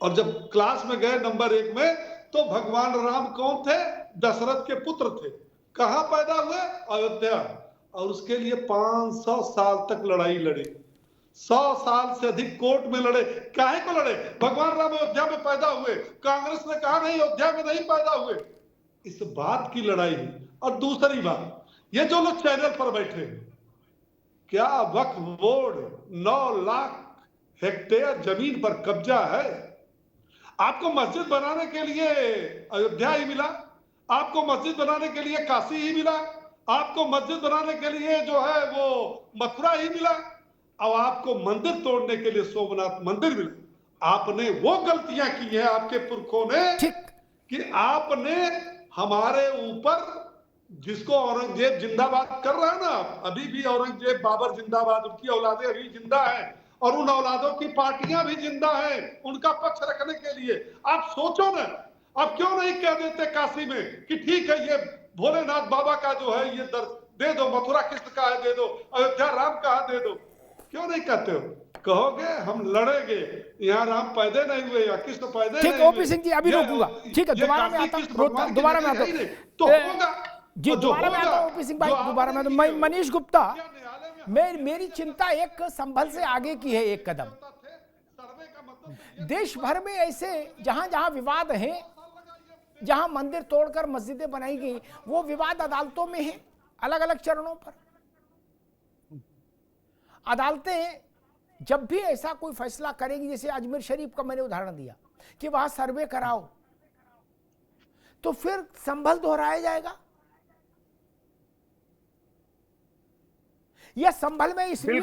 और जब क्लास में गए नंबर 1 में, तो भगवान राम कौन थे? दशरथ के पुत्र थे। कहां पैदा हुए? अयोध्या। और उसके लिए 500 साल तक लड़ाई लड़ी, 100 साल से अधिक कोर्ट में लड़े। काहे को लड़े? भगवान राम अयोध्या में पैदा हुए। कांग्रेस ने कहा नहीं, अयोध्या में नहीं पैदा हुए। इस बात की लड़ाई हुई। और दूसरी बात, ये जो लोग चैनल पर बैठे हैं, क्या वक्फ बोर्ड 9 लाख हेक्टेयर जमीन पर कब्जा है? आपको मस्जिद बनाने के लिए अयोध्या ही मिला, आपको मस्जिद बनाने के लिए काशी ही मिला, आपको मस्जिद बनाने के लिए जो है वो मथुरा ही मिला, और आपको मंदिर तोड़ने के लिए सोमनाथ मंदिर मिला। आपने वो गलतियां की है आपके पुरखों ने कि आपने हमारे ऊपर, जिसको औरंगजेब जिंदाबाद कर रहा है ना, अभी भी औरंगजेब बाबर जिंदाबाद, उनकी औलादें अभी जिंदा हैं, और उन औलादों की पार्टियां भी जिंदा हैं उनका पक्ष रखने के लिए। आप सोचो ना, आप क्यों नहीं कह देते काशी में कि ठीक है, ये भोलेनाथ बाबा का जो है ये दर दे दो, मथुरा कृष्ण का है दे दो, अयोध्या राम का है दे दो? क्यों नहीं कहते हो? कहोगे हम लड़ेंगे, यहाँ राम पैदा नहीं हुए, या कृष्ण पैदा नहीं हुए। ओपी सिंह जी अभी रोकूंगा, ठीक है, दोबारा में आता हूं, दोबारा में आता हूं तो होगा जी, दोबारा में आता हूं ओपी सिंह भाई, दोबारा में आता हूं। मनीष गुप्ता, मेरी चिंता एक संभल से आगे की है, एक कदम। देश भर में ऐसे जहां जहां विवाद हैं, जहां मंदिर तोड़कर मस्जिदें बनाई गई, वो विवाद अदालतों में है, अलग अलग चरणों पर। अदालतें जब भी ऐसा कोई फैसला करेगी, जैसे अजमेर शरीफ का मैंने उदाहरण दिया कि वहां सर्वे कराओ, तो फिर संभल दोहराया जाएगा। यह संभल में इसलिए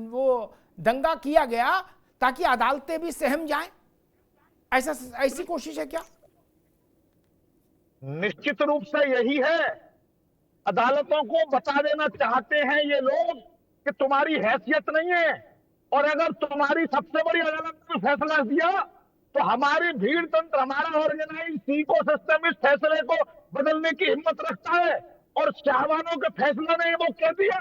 वो दंगा किया गया ताकि अदालतें भी सहम जाएं, ऐसी कोशिश है क्या? निश्चित रूप से यही है। अदालतों को बता देना चाहते हैं ये लोग कि तुम्हारी हैसियत नहीं है, और अगर तुम्हारी सबसे बड़ी अदालत ने फैसला दिया तो हमारी भीड़ तंत्र, हमारा ऑर्गेनाइज्ड इको सिस्टम इस फैसले को बदलने की हिम्मत रखता है। और शाहबानों के फैसला ने वो कह दिया,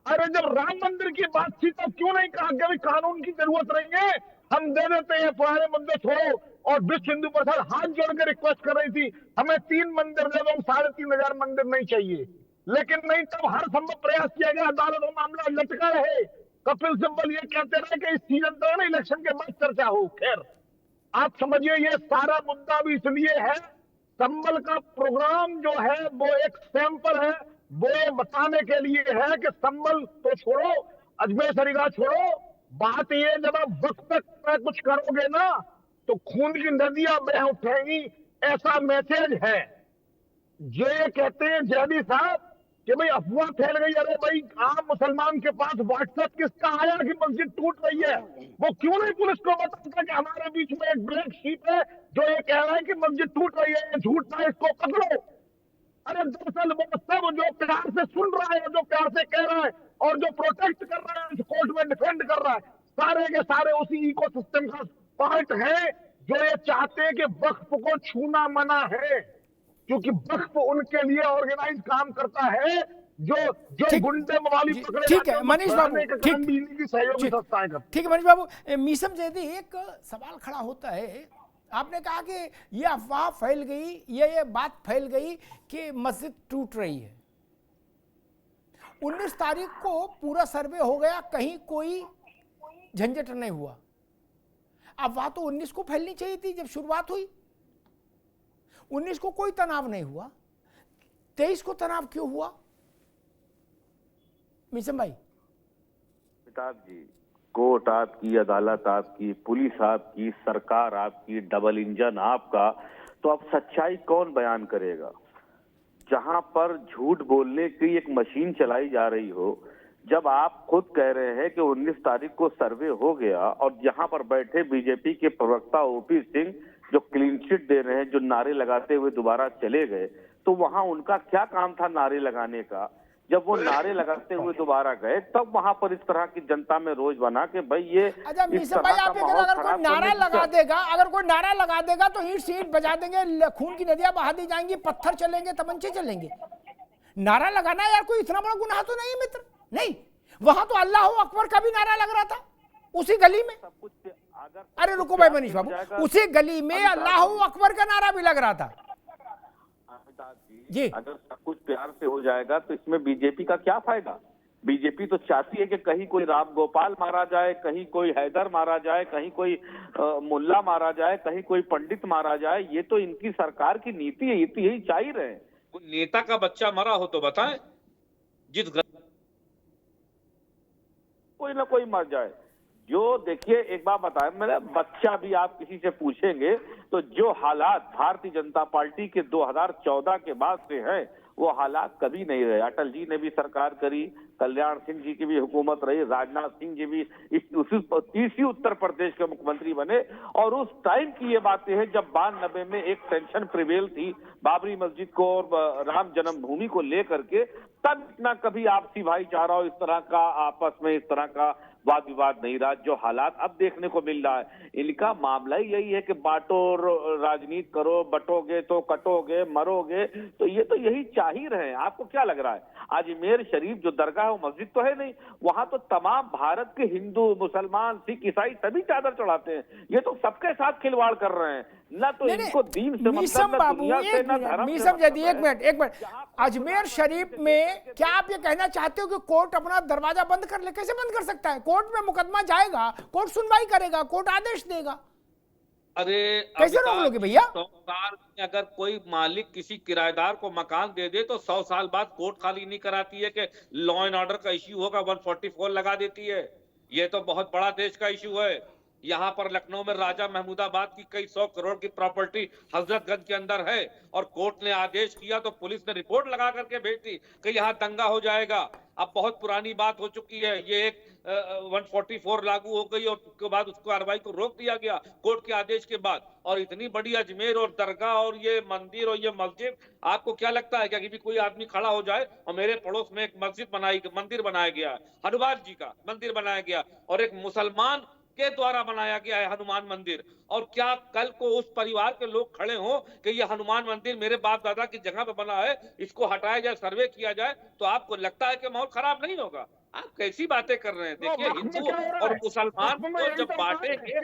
अरे जब राम मंदिर की बात थी तो क्यों नहीं कहा कि कानून की जरूरत नहीं है, हम दे देते हैं, पुराने मंदिर छोड़ो। और विश्व हिंदू परिषद हाथ जोड़ के रिक्वेस्ट कर रही थी, हमें 3 मंदिर दे दो, 3500 मंदिर नहीं चाहिए। लेकिन नहीं, तब हर संभव प्रयास किया गया, अदालत में मामला लटका रहे। कपिल सिब्बल ये कहते रहे कि इस सीजन तो ना इलेक्शन के बाद चर्चा हो। खैर, आप समझिए ये सारा मुद्दा भी इसलिए है, संभल का प्रोग्राम जो है वो एक सैंपल है, वो बताने के लिए है कि संभल तो छोड़ो, अजमेर शरीफ छोड़ो, बात ये जब आप वक्त तक कुछ करोगे ना तो खून की नदियां बह उठेंगी, ऐसा मैसेज है। जो ये कहते हैं जैदी साहब कि भाई अफवाह फैल गई, अरे भाई आम मुसलमान के पास व्हाट्सएप किसका आया कि मस्जिद टूट रही है, वो क्यों नहीं पुलिस को बताता कि हमारे बीच में एक ब्लैक शीप है जो ये कह रहा है कि मस्जिद टूट रही है, झूठ ना, इसको पकड़ो। अरे दरअसल वो सब जो प्यार से सुन रहा है, जो प्यार से कह रहा है और जो प्रोटेक्ट कर रहा है, कोर्ट में डिफेंड कर रहा है, सारे के सारे उसी इकोसिस्टम का पार्ट है जो ये चाहते हैं कि वक्फ को छूना मना है, क्योंकि वक्फ उनके लिए ऑर्गेनाइज काम करता है जो जो गुंडे मवाली पकड़े। ठीक है मनीष बाबू, ठीक है मनीष बाबू। मीसम जैदी, एक सवाल खड़ा होता है, आपने कहा कि ये अफवाह फैल गई, ये बात फैल गई कि मस्जिद टूट रही है। 19 तारीख को पूरा सर्वे हो गया, कहीं कोई झंझट नहीं हुआ। अफवाह तो 19 को फैलनी चाहिए थी जब शुरुआत हुई। 19 को कोई तनाव नहीं हुआ, 23 को तनाव क्यों हुआ? मिसम भाई। अमिताभ जी, कोर्ट आपकी, अदालत आपकी, पुलिस आपकी, सरकार आपकी, डबल इंजन आपका, तो अब सच्चाई कौन बयान करेगा? जहां पर झूठ बोलने की एक मशीन चलाई जा रही हो, जब आप खुद कह रहे हैं कि 19 तारीख को सर्वे हो गया और यहाँ पर बैठे बीजेपी के प्रवक्ता ओपी सिंह जो क्लीन चिट दे रहे हैं, जो नारे लगाते हुए दोबारा चले गए, तो वहां उनका क्या काम था नारे लगाने का? जब वो नारे लगाते हुए दोबारा गए तब वहां पर इस तरह की जनता में रोज बना के भाई ये अच्छा मिसम भाई, आप अगर कोई नारा लगा देगा, अगर कोई नारा लगा देगा तो ईंट से ईंट बजा देंगे, खून की नदियां बहा दी जाएंगी, पत्थर चलेंगे, तमंचे चलेंगे। नारा लगाना यार कोई इतना बड़ा गुनाह तो नहीं है मित्र, नहीं। वहां तो अल्लाह अकबर का भी नारा लग रहा था उसी गली में। अरे रुको भाई मनीष बाबू, उसी गली में अल्लाह अकबर का नारा भी लग रहा था जी। अगर सब कुछ प्यार से हो जाएगा तो इसमें बीजेपी का क्या फायदा? बीजेपी तो चाहती है कि कहीं कोई राम गोपाल मारा जाए, कहीं कोई हैदर मारा जाए, कहीं कोई मुल्ला मारा जाए, कहीं कोई पंडित मारा जाए। ये तो इनकी सरकार की नीति है, यही चाह ही रहे। कोई नेता का बच्चा मरा हो तो बताएं, जिस कोई ना कोई मर जाए। जो देखिए एक बात बताएं, मेरा बच्चा भी आप किसी से पूछेंगे तो जो हालात भारतीय जनता पार्टी के 2014 के बाद से हैं, वो हालात कभी नहीं रहे। अटल जी ने भी सरकार करी, कल्याण सिंह जी की भी हुकूमत रही, राजनाथ सिंह जी भी तीसरी उत्तर प्रदेश के मुख्यमंत्री बने। और उस टाइम की ये बातें हैं जब 92 में एक टेंशन प्रिवेल थी बाबरी मस्जिद को और राम जन्मभूमि को लेकर के, तब इतना कभी आपसी भाईचारा और इस तरह का आपस में इस तरह का वाद विवाद नहीं रहा। जो हालात अब देखने को मिल रहा है, इनका मामला ही यही है कि बांटो, राजनीति करो, बटोगे तो कटोगे, मरोगे। तो ये तो यही चाह ही रहे हैं। आपको क्या लग रहा है? अजमेर शरीफ जो दरगाह है वो मस्जिद तो है नहीं, वहां तो तमाम भारत के हिंदू, मुसलमान, सिख, ईसाई सभी चादर चढ़ाते हैं। ये तो सबके साथ खिलवाड़ कर रहे हैं, ना तो इनको दीन से मतलब, ना दुनिया से, ना धर्म से। एक मिनट, अजमेर शरीफ में क्या आप ये कहना चाहते हो कि कोर्ट अपना दरवाजा बंद कर ले? कैसे बंद कर सकता है? कोर्ट में मुकदमा जाएगा, कोर्ट सुनवाई करेगा, कोर्ट आदेश देगा। अरे कैसे रोक लोगे भैया? 100 साल में अगर कोई मालिक किसी किराएदार को मकान दे दे तो 100 साल बाद कोर्ट खाली नहीं कराती है कि लॉ एंड ऑर्डर का इश्यू होगा 144 लगा देती है। ये तो बहुत बड़ा देश का इश्यू है। यहाँ पर लखनऊ में राजा महमूदाबाद की कई 100 करोड़ की प्रॉपर्टी हजरतगंज के अंदर है और कोर्ट ने आदेश किया तो पुलिस ने रिपोर्ट लगा करके भेज दी कि यहाँ दंगा हो जाएगा। अब बहुत पुरानी बात हो चुकी है, ये एक 144 लागू हो गई और उसके बाद उसको कार्रवाई को रोक दिया गया कोर्ट के आदेश के बाद। और इतनी बड़ी अजमेर और दरगाह और ये मंदिर और ये मस्जिद, आपको क्या लगता है कि कोई आदमी खड़ा हो जाए और मेरे पड़ोस में एक मंदिर बनाया गया है, हनुमान जी का मंदिर बनाया गया और एक मुसलमान के द्वारा बनाया गया है हनुमान मंदिर, और क्या कल को उस परिवार के लोग खड़े हों कि ये हनुमान मंदिर मेरे बाप दादा की जगह पे बना है, इसको हटाया जाए, सर्वे किया जाए, तो आपको लगता है कि माहौल खराब नहीं होगा? आप कैसी बातें कर रहे हैं? देखिए, हिंदू और मुसलमान को जब बांटेंगे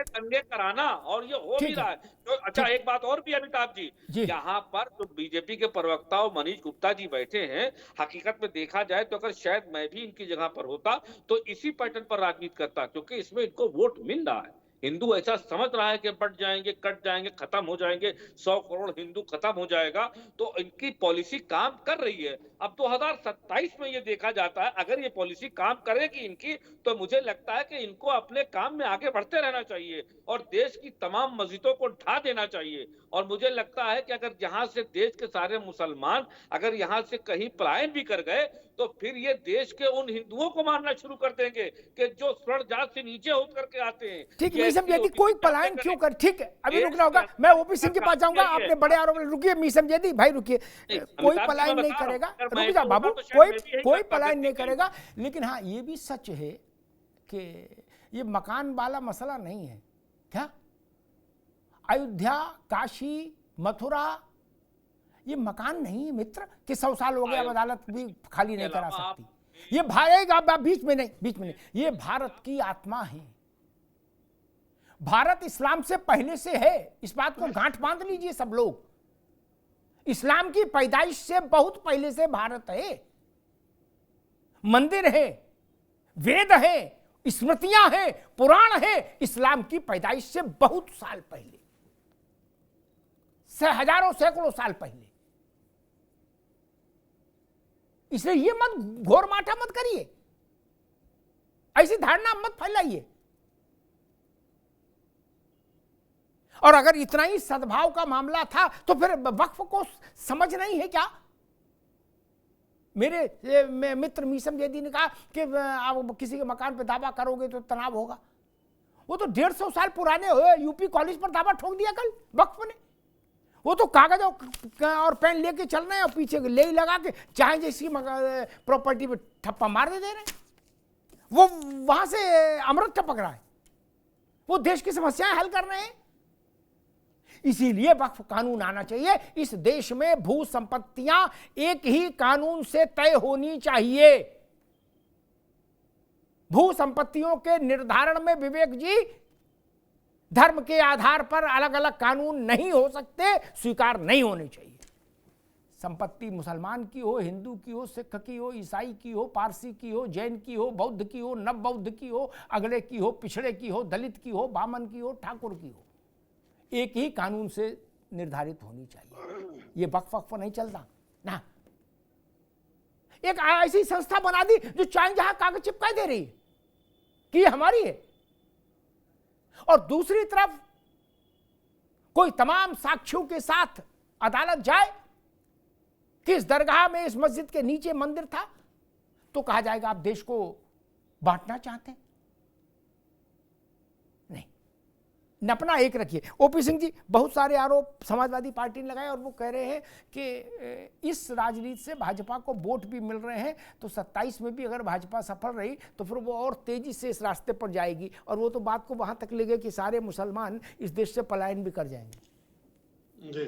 दंगे कराना, और ये हो भी रहा है। तो अच्छा एक बात और भी अमिताभ जी, यहाँ पर जो बीजेपी के प्रवक्ता और मनीष गुप्ता जी बैठे हैं, हकीकत में देखा जाए तो अगर शायद मैं भी इनकी जगह पर होता तो इसी पैटर्न पर राजनीति करता, क्योंकि इसमें इनको वोट मिल रहा है। हिंदू ऐसा समझ रहा है कि बट जाएंगे, कट जाएंगे, खत्म हो जाएंगे, 100 करोड़ हिंदू खत्म हो जाएगा, तो इनकी पॉलिसी काम कर रही है। अब 2027 में ये देखा जाता है, अगर ये पॉलिसी काम करेगी इनकी, तो मुझे लगता है कि इनको अपने काम में आगे बढ़ते रहना चाहिए और देश की तमाम मस्जिदों को ढा देना चाहिए। और मुझे लगता है कि अगर यहाँ से देश के सारे मुसलमान अगर यहाँ से कहीं पलायन भी कर गए, तो फिर ये देश के उन हिंदुओं को मानना शुरू कर देंगे कि जो स्वर्ण जात से नीचे होकर के आते हैं। ठीक है, समझे कोई पलायन क्यों कर, ठीक है अभी रुकना होगा, मैं ओपी सिंह के पास जाऊंगा, आपने बड़े आरोप, रुकिए मी समझे भाई रुकिए, कोई पलायन नहीं करेगा, रुक जा बाबू, कोई पलायन नहीं करेगा। लेकिन हाँ ये भी सच है कि ये मकान वाला मसला नहीं है। क्या अयोध्या, काशी, मथुरा ये मकान नहीं है मित्र कि 100 साल हो गए अब अदालत भी खाली नहीं करा सकती। ये भाई बीच में नहीं, ये भारत की आत्मा है। भारत इस्लाम से पहले से है, इस बात को गांठ बांध लीजिए सब लोग। इस्लाम की पैदाइश से बहुत पहले से भारत है, मंदिर है, वेद है, स्मृतियां हैं, पुराण है, इस्लाम की पैदाइश से बहुत साल पहले, से हजारों सैकड़ों साल पहले। इसलिए ये मत घोर माठा मत करिए, ऐसी धारणा मत फैलाइए। और अगर इतना ही सद्भाव का मामला था तो फिर वक्फ को समझ नहीं है क्या? मेरे मित्र मीसम जैदी ने कहा कि आप किसी के मकान पे दावा करोगे तो तनाव होगा। वो तो 150 साल पुराने हुए यूपी कॉलेज पर दावा ठोक दिया कल वक्फ ने। वो तो कागज और पेन लेके चल रहे हैं और पीछे ले ही लगा के चाहे जैसी प्रॉपर्टी पे ठप्पा मार दे रहे हैं। वो वहां से अमृत टपक रहा है, वो देश की समस्याएं हल कर रहे हैं। इसीलिए वक्फ कानून आना चाहिए। इस देश में भू संपत्तियां एक ही कानून से तय होनी चाहिए। भू संपत्तियों के निर्धारण में विवेक जी धर्म के आधार पर अलग अलग कानून नहीं हो सकते, स्वीकार नहीं होने चाहिए। संपत्ति मुसलमान की हो, हिंदू की हो, सिख की हो, ईसाई की हो, पारसी की हो, जैन की हो, बौद्ध की हो, नव बौद्ध की हो, अगड़े की हो, पिछड़े की हो, दलित की हो, बामन की हो, ठाकुर की हो, एक ही कानून से निर्धारित होनी चाहिए। ये वक्फ नहीं चलता ना। एक ऐसी संस्था बना दी जो चाहे जहां कागज चिपका दे रही है कि ये हमारी है, और दूसरी तरफ कोई तमाम साक्ष्यों के साथ अदालत जाए कि इस दरगाह में, इस मस्जिद के नीचे मंदिर था, तो कहा जाएगा आप देश को बांटना चाहते हैं। नपना एक रखिए। ओपी सिंह जी, बहुत सारे आरोप समाजवादी पार्टी ने लगाए और वो कह रहे हैं कि इस राजनीति से भाजपा को वोट भी मिल रहे हैं, तो 27 में भी अगर भाजपा सफल रही तो फिर वो और तेजी से इस रास्ते पर जाएगी, और वो तो बात को वहां तक ले गए कि सारे मुसलमान इस देश से पलायन भी कर जाएंगे। जी,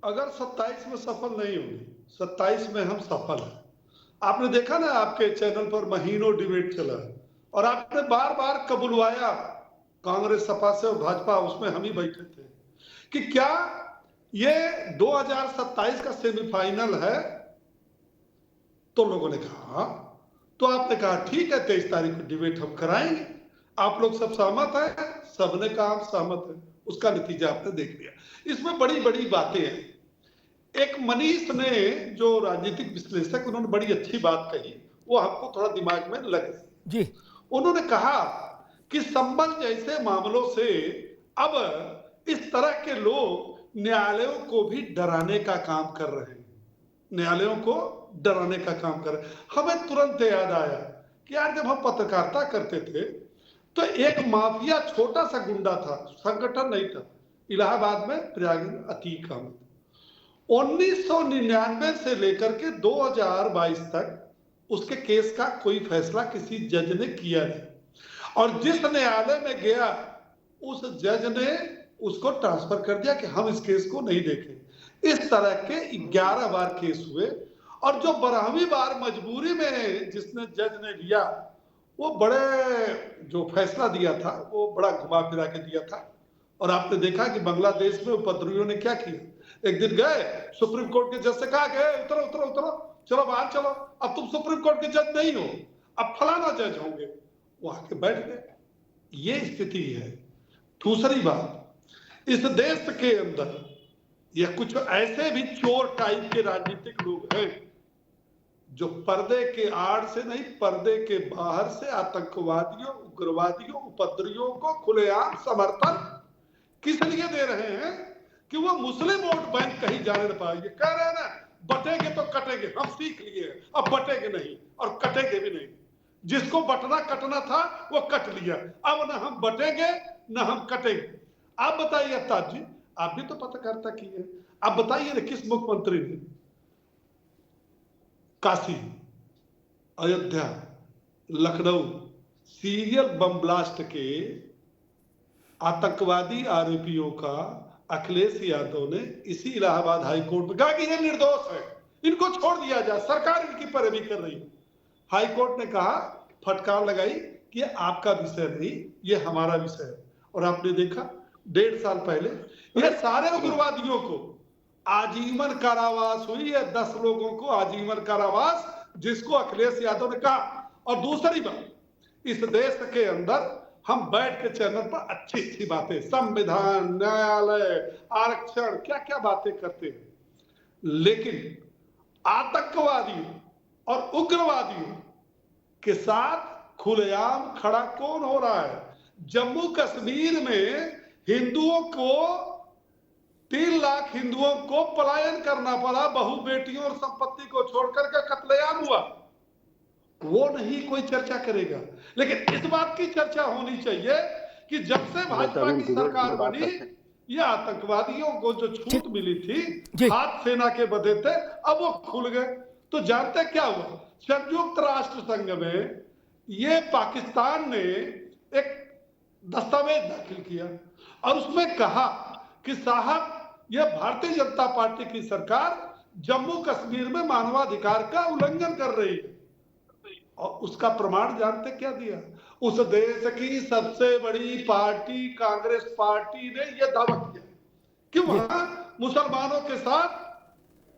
अगर 27 में सफल नहीं होगी, 27 में हम सफल हैं। आपने देखा ना, आपके चैनल पर महीनों डिबेट चला और आपने बार बार कबुलवाया, कांग्रेस सपा से और भाजपा उसमें हम ही बैठे थे, कि क्या ये 2027 का सेमीफाइनल है? तो लोगों ने कहा हाँ। तो आपने कहा ठीक है, 23 तारीख को डिबेट हम कराएंगे। आप लोग सब सहमत हैं, सबने कहा हम सहमत हैं। उसका नतीजा आपने देख लिया। इसमें बड़ी बड़ी बातें हैं। एक मनीष ने, जो राजनीतिक विश्लेषक, उन्होंने बड़ी अच्छी बात कही, वो हमको थोड़ा दिमाग में लगे जी। उन्होंने कहा कि संबल जैसे मामलों से अब इस तरह के लोग न्यायालयों को भी डराने का काम कर रहे हैं, न्यायालयों को डराने का काम कर रहे हैं। हमें तुरंत याद आया कि यार जब हम पत्रकारिता करते थे तो एक माफिया, छोटा सा गुंडा था, संगठन नहीं था, इलाहाबाद में प्रयाग अतीक अहमद, 1999 से लेकर के 2022 तक उसके केस का कोई फैसला किसी जज ने किया नहीं, और जिस न्यायालय में गया उस जज ने उसको ट्रांसफर कर दिया कि हम इस केस को नहीं देखें। इस तरह के 11 बार केस हुए, और जो 12वीं बार मजबूरी में जिसने जज ने लिया, वो बड़े जो फैसला दिया था वो बड़ा घुमा फिरा के दिया था। और आपने देखा कि बांग्लादेश में उपद्रवियों ने क्या किया। एक दिन गए सुप्रीम कोर्ट के जज से कहा, गए उतरो उतरो उतरो, चलो बाहर चलो, अब तुम सुप्रीम कोर्ट के जज नहीं हो, अब फलाना जज होंगे। वो आके बैठ गए। ये स्थिति है। दूसरी बात, इस देश के अंदर ये कुछ ऐसे भी चोर टाइप के राजनीतिक लोग हैं जो पर्दे के आड़ से नहीं, पर्दे के बाहर से आतंकवादियों, उग्रवादियों, उपद्रवियों को खुलेआम समर्थन किस लिए दे रहे हैं? कि वो मुस्लिम वोट बैंक कहीं जाने न पाएंगे। कह रहे हैं ना, बटेंगे तो कटेंगे, हम सीख लिए, अब बटेंगे नहीं और कटेंगे भी नहीं। जिसको बटना कटना था वो कट लिया, अब न हम बटेंगे न हम कटेंगे। आप बताइए अफ्ताब जी, आप भी तो पत्रकारिता की है, आप बताइए ना किस मुख्यमंत्री ने Kashi, Ayodhya, Lucknow serial bomb blast के आतंकवादी आरोपियों का अखिलेश यादव ने इसी इलाहाबाद हाई कोर्ट में कहा कि ये निर्दोष है, इनको छोड़ दिया जाए, सरकार इनकी पैरवी कर रही है। हाई कोर्ट ने कहा, फटकार लगाई कि ये आपका विषय नहीं, ये हमारा विषय है। और आपने देखा 1.5 साल पहले ये सारे उग्रवादियों को आजीवन कारावास हुई है, 10 लोगों को आजीवन कारावास, जिसको अखिलेश यादव ने कहा। और दूसरी बात, इस देश के अंदर हम बैठ के चैनल पर अच्छी अच्छी बातें, संविधान, न्यायालय, आरक्षण, क्या क्या बातें करते हैं, लेकिन आतंकवादियों और उग्रवादियों के साथ खुलेआम खड़ा कौन हो रहा है? जम्मू कश्मीर में हिंदुओं को 3 लाख हिंदुओं को पलायन करना पड़ा, बहु बेटियों और संपत्ति को छोड़कर के कत्लेआम हुआ। वो नहीं कोई चर्चा करेगा, लेकिन इस बात की चर्चा होनी चाहिए कि जब से भाजपा की सरकार बनी, ये आतंकवादियों को जो छूट मिली थी, हाथ सेना के बधे थे, अब वो खुल गए। तो जानते क्या हुआ? संयुक्त राष्ट्र संघ में ये पाकिस्तान ने एक दस्तावेज दाखिल किया और उसमें कहा कि साहब, यह भारतीय जनता पार्टी की सरकार जम्मू कश्मीर में मानवाधिकार का उल्लंघन कर रही है। और उसका प्रमाण जानते क्या दिया? उस देश की सबसे बड़ी पार्टी कांग्रेस पार्टी ने यह दावा किया कि वहां मुसलमानों के साथ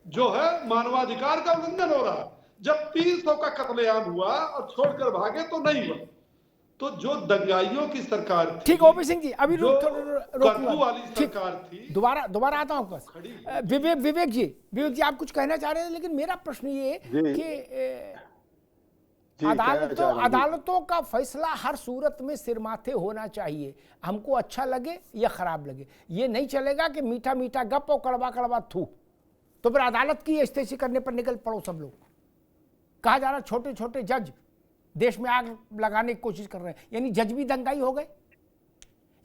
जो है मानवाधिकार का उल्लंघन हो रहा। जब 300 का कत्लेआम हुआ और छोड़कर भागे तो नहीं हुआ। तो जो दंगाइयों की सरकार थी, ठीक ओपी सिंह जी, अभी कर्फ्यू वाली सरकार थी, दोबारा आता हूँ विवेक जी आप कुछ कहना चाह रहे हैं, लेकिन मेरा प्रश्न ये कि अदालतों का फैसला हर सूरत में सिरमाथे होना चाहिए, हमको अच्छा लगे या खराब लगे। ये नहीं चलेगा कि मीठा मीठा गप और कड़वा कड़वा थू, तो फिर अदालत की इस्तेसी करने पर निकल पड़ो सब लोग। कहा जा रहा छोटे छोटे जज देश में आग लगाने की कोशिश कर रहे हैं, यानी जज भी दंगाई हो गए।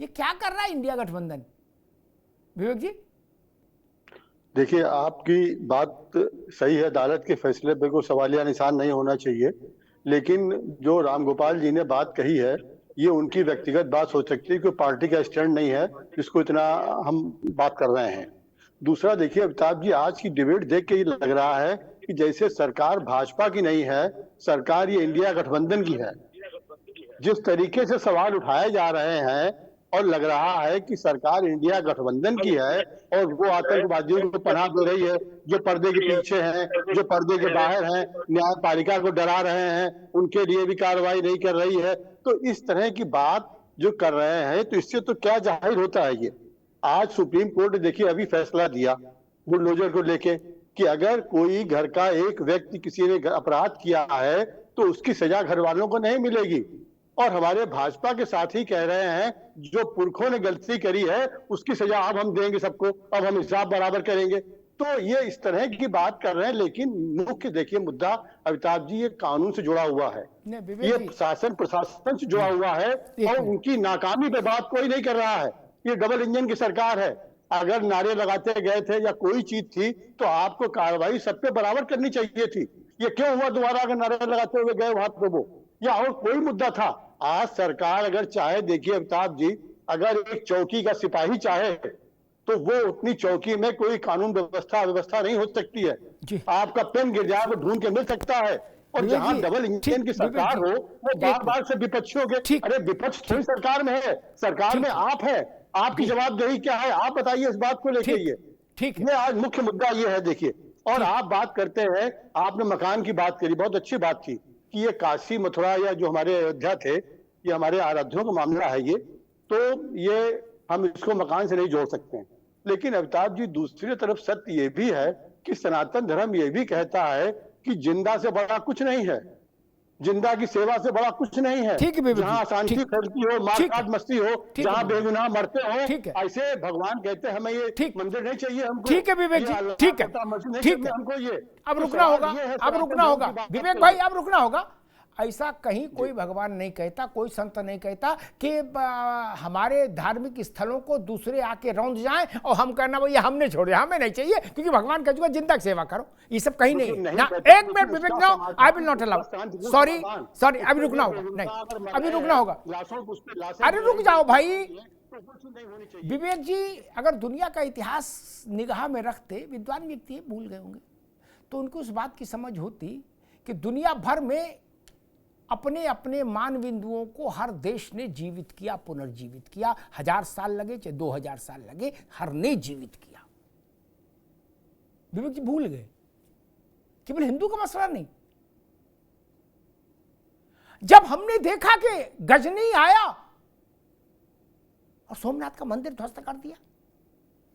ये क्या कर रहा है इंडिया गठबंधन? विवेक जी देखिए, आपकी बात सही है, अदालत के फैसले पे कोई सवालिया निशान नहीं होना चाहिए, लेकिन जो रामगोपाल जी ने बात कही है, ये उनकी व्यक्तिगत बात हो सकती है, कोई पार्टी का स्टैंड नहीं है जिसको इतना हम बात कर रहे हैं। दूसरा देखिए अमिताभ जी, आज की डिबेट देख के ये लग रहा है कि जैसे सरकार भाजपा की नहीं है, सरकार ये इंडिया गठबंधन की है। जिस तरीके से सवाल उठाए जा रहे हैं और लग रहा है कि सरकार इंडिया गठबंधन की है और वो आतंकवादियों को पनाह दे रही है, जो पर्दे के पीछे हैं, जो पर्दे के बाहर हैं, न्यायपालिका को डरा रहे हैं, उनके लिए भी कार्रवाई नहीं कर रही है। तो इस तरह की बात जो कर रहे हैं, तो इससे तो क्या जाहिर होता है ये? आज सुप्रीम कोर्ट ने देखिए अभी फैसला दिया बुलडोजर को लेके कि अगर कोई घर का एक व्यक्ति किसी ने अपराध किया है तो उसकी सजा घर वालों को नहीं मिलेगी। और हमारे भाजपा के साथी कह रहे हैं जो पुरखों ने गलती करी है उसकी सजा अब हम देंगे सबको, अब हम हिसाब बराबर करेंगे। तो ये इस तरह की बात कर रहे हैं, लेकिन मुख्य देखिए मुद्दा अमिताभ जी, ये कानून से जुड़ा हुआ है, ये शासन प्रशासन से जुड़ा हुआ है और उनकी नाकामी पे बात कोई नहीं कर रहा है। ये डबल इंजन की सरकार है। अगर नारे लगाते गए थे या कोई चीज थी तो आपको कार्रवाई सब पे बराबर करनी चाहिए थी। ये क्यों हुआ दोबारा अगर नारे लगाते हुए गए वहां पे वो, या और कोई मुद्दा था? आज सरकार अगर चाहे, देखिए अमिताभ जी, अगर एक चौकी का सिपाही चाहे तो वो उतनी चौकी में कोई कानून व्यवस्था नहीं हो सकती है। आपका पेन गिर जाए वो ढूंढ के मिल सकता है। और जहां डबल इंजन की सरकार हो वो बार बार से विपक्षियों के, अरे विपक्ष थोड़ी सरकार में है, सरकार में आप है, आपकी जवाबदेही क्या है? आप बताइए इस बात को लेके। ये आज मुख्य मुद्दा ये है। देखिए, और आप बात करते हैं, आपने मकान की बात करी, बहुत अच्छी बात की कि ये काशी मथुरा या जो हमारे अयोध्या थे, ये हमारे आराध्यों का मामला है। ये तो ये हम इसको मकान से नहीं जोड़ सकते हैं। लेकिन अमिताभ जी, दूसरी तरफ सत्य ये भी है कि सनातन धर्म ये भी कहता है कि जिंदा से बड़ा कुछ नहीं है, जिंदा की सेवा से बड़ा कुछ नहीं है। ठीक है, जहाँ अशांति फैलती हो, मारकाट मस्ती हो, जहाँ बेगुनाह मरते हो, ऐसे भगवान कहते हैं हमें ये मंदिर नहीं चाहिए हमको। ठीक है विवेक जी, ठीक है, ठीक है, हमको ये अब रुकना होगा, अब रुकना होगा विवेक भाई, अब रुकना होगा। ऐसा कहीं कोई भगवान नहीं कहता, कोई संत नहीं कहता कि हमारे धार्मिक स्थलों को दूसरे आके रौंद जाएं और हम कहना भैया हमने छोड़े, हमें नहीं चाहिए, क्योंकि भगवान कह चुका जिंदा की सेवा करो। ये सब कहीं नहीं है ना। एक minute Vivek, no I will not allow, sorry sorry, अभी रुकना होगा, नहीं अभी रुकना होगा, अरे रुक जाओ भाई। विवेक जी अगर दुनिया का इतिहास निगाह में रखते, विद्वान व्यक्ति भूल गए होंगे, तो उनको उस बात की समझ होती कि दुनिया भर में अपने अपने मान बिंदुओं को हर देश ने जीवित किया, पुनर्जीवित किया। 1000 साल लगे चाहे 2000 साल लगे, हर ने जीवित किया। विवेक जी भूल गए, केवल हिंदू का मसला नहीं। जब हमने देखा कि गजनी आया और सोमनाथ का मंदिर ध्वस्त कर दिया,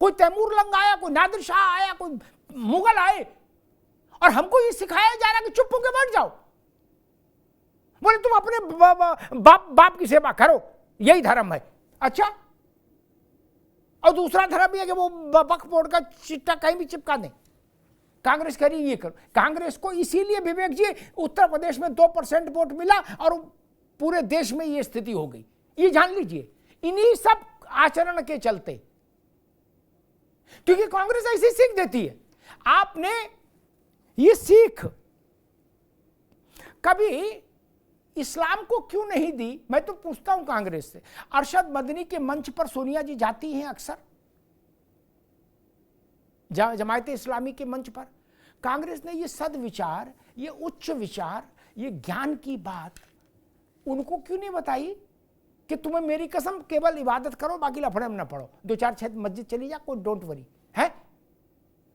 कोई तैमूर लंग आया, कोई नादिर शाह आया, कोई मुगल आए, और हमको ये सिखाया जा रहा कि चुप होकर बैठ जाओ, बोले तुम अपने बाप की सेवा करो, यही धर्म है। अच्छा, और दूसरा धर्म ये कि वो वक्फ बोर्ड का चिट्ठा कहीं भी चिपका दें। कांग्रेस कह रही ये करो। कांग्रेस को इसीलिए विवेक जी उत्तर प्रदेश में 2% वोट मिला और पूरे देश में ये स्थिति हो गई, ये जान लीजिए, इन्हीं सब आचरण के चलते, क्योंकि कांग्रेस ऐसी सीख देती है। आपने ये सीख कभी इस्लाम को क्यों नहीं दी? मैं तो पूछता हूं कांग्रेस से। अरशद मदनी के मंच पर सोनिया जी जाती हैं अक्सर, जमायत इस्लामी के मंच पर। कांग्रेस ने ये सद्विचार, ये उच्च विचार, ये ज्ञान की बात उनको क्यों नहीं बताई कि तुम्हें मेरी कसम केवल इबादत करो, बाकी लफड़े में ना पड़ो, 2-4 मस्जिद चली जा, कोई डोंट वरी है?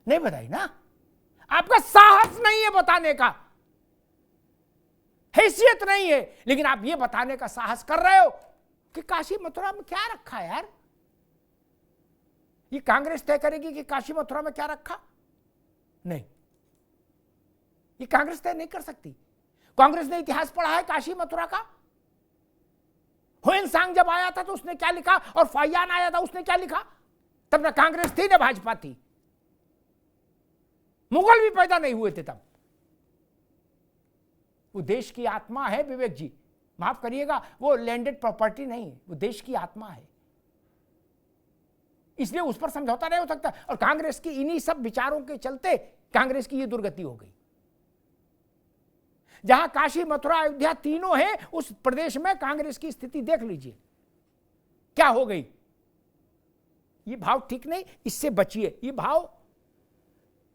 नहीं बताई ना। आपका साहस नहीं है बताने का, हैसियत नहीं है, लेकिन आप ये बताने का साहस कर रहे हो कि काशी मथुरा में क्या रखा है यार। ये कांग्रेस तय करेगी कि काशी मथुरा में क्या रखा? नहीं, ये कांग्रेस तय नहीं कर सकती। कांग्रेस ने इतिहास पढ़ा है काशी मथुरा का? हुएनसांग जब आया था तो उसने क्या लिखा, और फायान आया था उसने क्या लिखा? तब ना कांग्रेस थी ना भाजपा थी, मुगल भी पैदा नहीं हुए थे तब। वो देश की आत्मा है विवेक जी, माफ करिएगा, वो लैंडेड प्रॉपर्टी नहीं है, वो देश की आत्मा है, इसलिए उस पर समझौता नहीं हो सकता। और कांग्रेस की इन्हीं सब विचारों के चलते कांग्रेस की ये दुर्गति हो गई। जहां काशी मथुरा अयोध्या तीनों हैं, उस प्रदेश में कांग्रेस की स्थिति देख लीजिए क्या हो गई। ये भाव ठीक नहीं, इससे बचिए। ये भाव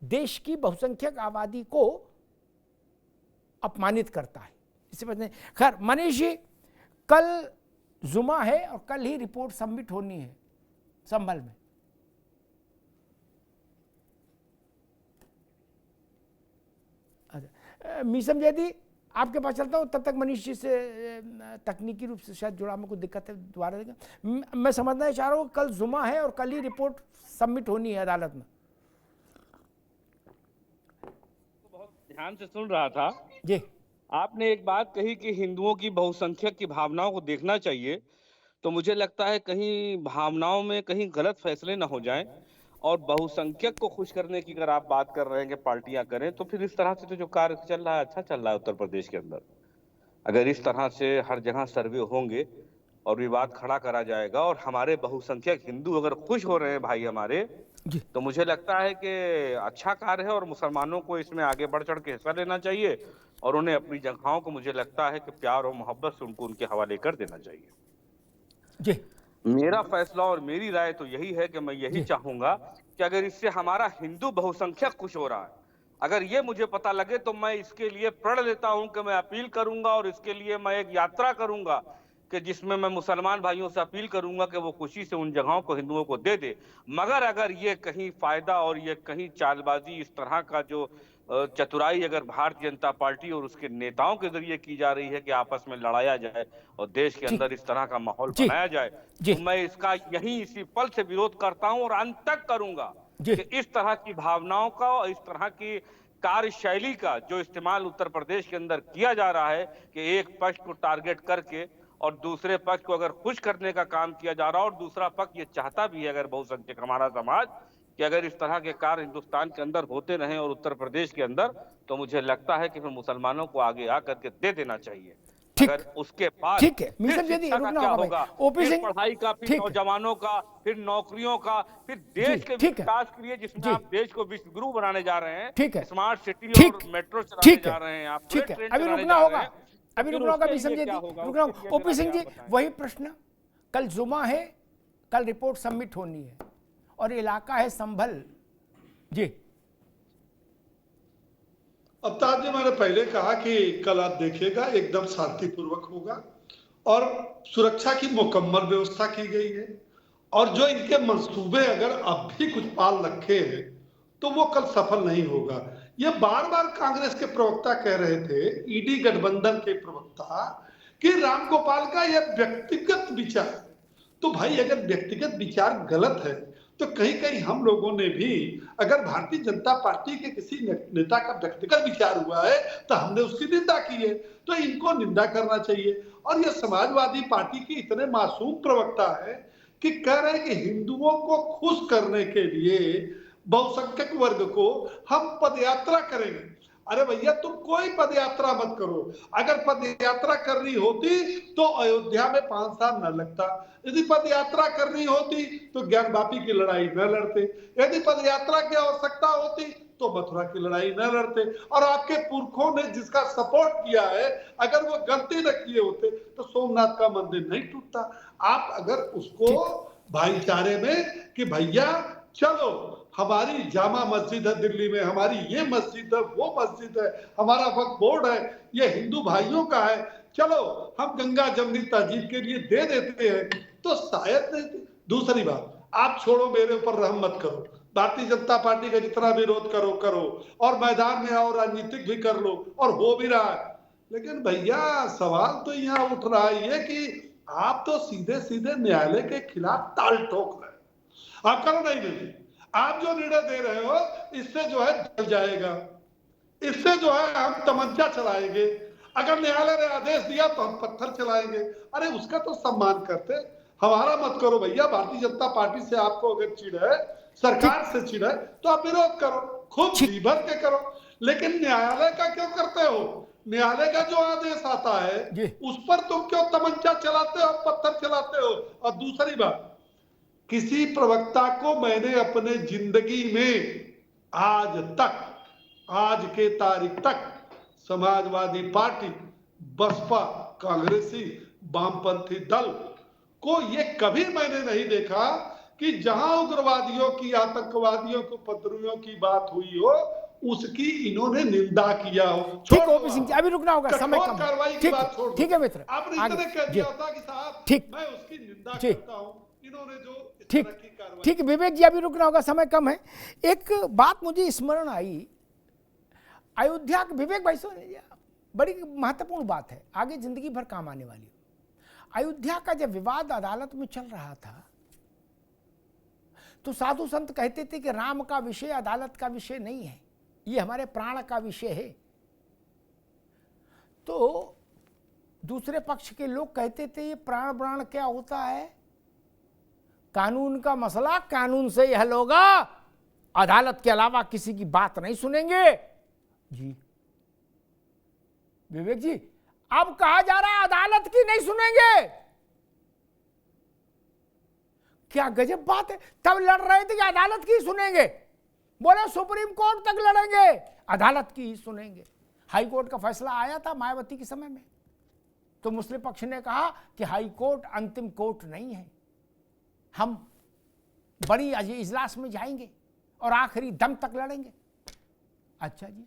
देश की बहुसंख्यक आबादी को अपमानित करता है, इससे बचने। खैर मनीष जी, कल जुमा है और कल ही रिपोर्ट सबमिट होनी है संभल में। अच्छा, मीसम जैदी आपके पास चलता हूँ, तब तक मनीष जी से तकनीकी रूप से शायद जुड़ा में कुछ दिक्कत है, दोबारा देगा। मैं समझना चाह रहा हूँ कल जुमा है और कल ही रिपोर्ट सबमिट होनी है अदालत में। बहुत ध्यान से सुन रहा था जी। आपने एक बात कही कि हिंदुओं की बहुसंख्यक की भावनाओं को देखना चाहिए, तो मुझे लगता है कहीं भावनाओं में कहीं गलत फैसले न हो जाएं, और बहुसंख्यक को खुश करने की अगर आप बात कर रहे हैं कि पार्टियां करें, तो फिर इस तरह से तो जो कार्य चल रहा है अच्छा चल रहा है उत्तर प्रदेश के अंदर। अगर इस तरह से हर जगह सर्वे होंगे और विवाद खड़ा करा जाएगा और हमारे बहुसंख्यक हिंदू अगर खुश हो रहे हैं भाई हमारे, तो मुझे लगता है कि अच्छा कार्य है और मुसलमानों को इसमें आगे बढ़ चढ़ के हिस्सा लेना चाहिए और उन्हें अपनी जगहों को मुझे लगता है कि प्यार और मोहब्बत से उनको उनके हवाले कर देना चाहिए। जी। मेरा फैसला और मेरी राय तो यही है कि मैं यही चाहूंगा कि अगर इससे हमारा हिंदू बहुसंख्यक खुश हो रहा है, अगर ये मुझे पता लगे, तो मैं इसके लिए प्रण लेता हूं कि मैं अपील करूंगा और इसके लिए मैं एक यात्रा करूंगा कि जिसमें मैं मुसलमान भाइयों से अपील करूंगा कि वो खुशी से उन जगहों को हिंदुओं को दे दे। मगर अगर ये कहीं फायदा और ये कहीं चालबाजी, इस तरह का जो चतुराई अगर भारतीय जनता पार्टी और उसके नेताओं के जरिए की जा रही है कि आपस में लड़ाया जाए और देश के अंदर इस तरह का माहौल बनाया जाए, तो मैं इसका यही इसी पल से विरोध करता हूं और अंत तक करूंगा कि इस तरह की भावनाओं का और इस तरह की कार्यशैली का जो इस्तेमाल उत्तर प्रदेश के अंदर किया जा रहा है कि एक पक्ष को टारगेट करके और दूसरे पक्ष को अगर खुश करने का काम किया जा रहा है, और दूसरा पक्ष ये चाहता भी है, अगर बहुसंख्यक हमारा समाज, कि अगर इस तरह के कार्य हिंदुस्तान के अंदर होते रहें और उत्तर प्रदेश के अंदर, तो मुझे लगता है कि फिर मुसलमानों को आगे आकर के दे देना चाहिए। अगर उसके बाद ठीक है, फिर शिक्षा का क्या होगा, फिर पढ़ाई का, फिर नौजवानों का, फिर नौकरियों का, फिर देश के विकास के लिए जिसमें आप देश को विश्व गुरु बनाने जा रहे हैं, स्मार्ट सिटी और मेट्रो चलाने जा रहे हैं, आप ठीक है, अभी रुकना होगा, अभी रुकना होगा, अभी समझे रुकना। ओपी सिंह जी, वही प्रश्न, कल जुमा है, कल रिपोर्ट सबमिट होनी है और इलाका है संभल जी। अवतार जी, मैंने पहले कहा कि कल आप देखिएगा एकदम शांतिपूर्वक होगा और सुरक्षा की मुकम्मल व्यवस्था की गई है, और जो इनके मंसूबे अगर अब भी कुछ पाल रखे हैं तो वो कल सफल नहीं होगा। ये बार बार कांग्रेस के प्रवक्ता कह रहे थे, ईडी गठबंधन के प्रवक्ता, कि रामगोपाल का यह व्यक्तिगत विचार। तो भाई अगर व्यक्तिगत विचार गलत है तो कहीं कहीं हम लोगों ने भी, अगर भारतीय जनता पार्टी के किसी नेता का व्यक्तिगत विचार हुआ है तो हमने उसकी निंदा की है, तो इनको निंदा करना चाहिए। और ये समाजवादी पार्टी के इतने मासूम प्रवक्ता है कि कह रहे हैं कि हिंदुओं को खुश करने के लिए बहुसंख्यक वर्ग को हम पदयात्रा करेंगे। अरे भैया, तुम कोई पदयात्रा मत करो। अगर पदयात्रा करनी होती तो अयोध्या में 5 साल न लगता। यदि पदयात्रा करनी होती तो ज्ञानवापी की लड़ाई न लड़ते। यदि पदयात्रा की आवश्यकता होती तो मथुरा की लड़ाई न लड़ते। और आपके पुरखों ने जिसका सपोर्ट किया है, अगर वो गलती न किए होते तो सोमनाथ का मंदिर नहीं टूटता। आप अगर उसको भाईचारे में कि भैया चलो, हमारी जामा मस्जिद है दिल्ली में, हमारी ये मस्जिद है, वो मस्जिद है, हमारा वक्फ बोर्ड है, ये हिंदू भाइयों का है, चलो हम गंगा जमनी तहजीब के लिए दे देते हैं, तो शायद नहीं। दूसरी बात, आप छोड़ो, मेरे ऊपर रहम मत करो। भारतीय जनता पार्टी का जितना विरोध करो करो, और मैदान में आओ, राजनीतिक भी कर लो, और हो भी रहा है। लेकिन भैया सवाल तो यहाँ उठ रहा है कि आप तो सीधे सीधे न्यायालय के खिलाफ ताल ठोक रहे हैं। आप करो नहीं, आप जो निर्णय दे रहे हो इससे जो है जल जाएगा, इससे जो है हम तमंचा चलाएंगे, अगर न्यायालय ने आदेश दिया तो हम पत्थर चलाएंगे। अरे उसका तो सम्मान करते, हमारा मत करो भैया। भारतीय जनता पार्टी से आपको अगर चिढ़ है, सरकार से चिढ़ है, तो आप विरोध करो, खुद जी भर के करो, लेकिन न्यायालय का क्यों करते हो? न्यायालय का जो आदेश आता है उस पर तुम क्यों तमंचा चलाते हो, पत्थर चलाते हो? और दूसरी बात, किसी प्रवक्ता को मैंने अपने जिंदगी में आज तक, आज के तारीख तक, समाजवादी पार्टी, बसपा, कांग्रेसी, वामपंथी दल को ये कभी मैंने नहीं देखा कि जहां उग्रवादियों की, आतंकवादियों को, उपद्रवियों की बात हुई हो उसकी इन्होंने निंदा किया हो। ठीक ओपी सिंह जी, अभी रुकना होगा, समय कम। कार्रवाई की बात छोड़ दो। ठीक है मित्र, आपने इतने कह दिया होता कि साहब ठीक, मैं उसकी निंदा करता हूं, इन्होंने जो ठीक ठीक। विवेक जी अभी रुकना होगा, समय कम है। एक बात मुझे स्मरण आई, अयोध्या, विवेक भाई सुन, बड़ी महत्वपूर्ण बात है, आगे जिंदगी भर काम आने वाली। अयोध्या का जब विवाद अदालत में चल रहा था तो साधु संत कहते थे कि राम का विषय अदालत का विषय नहीं है, ये हमारे प्राण का विषय है। तो दूसरे पक्ष के लोग कहते थे ये प्राण क्या होता है, कानून का मसला कानून से ही हल होगा, अदालत के अलावा किसी की बात नहीं सुनेंगे। जी विवेक जी, अब कहा जा रहा है अदालत की नहीं सुनेंगे, क्या गजब बात है। तब लड़ रहे थे कि अदालत की सुनेंगे, बोले सुप्रीम कोर्ट तक लड़ेंगे, अदालत की ही सुनेंगे। हाई कोर्ट का फैसला आया था मायावती के समय में, तो मुस्लिम पक्ष ने कहा कि हाई कोर्ट अंतिम कोर्ट नहीं है, हम बड़ी इजलास में जाएंगे और आखिरी दम तक लड़ेंगे। अच्छा जी,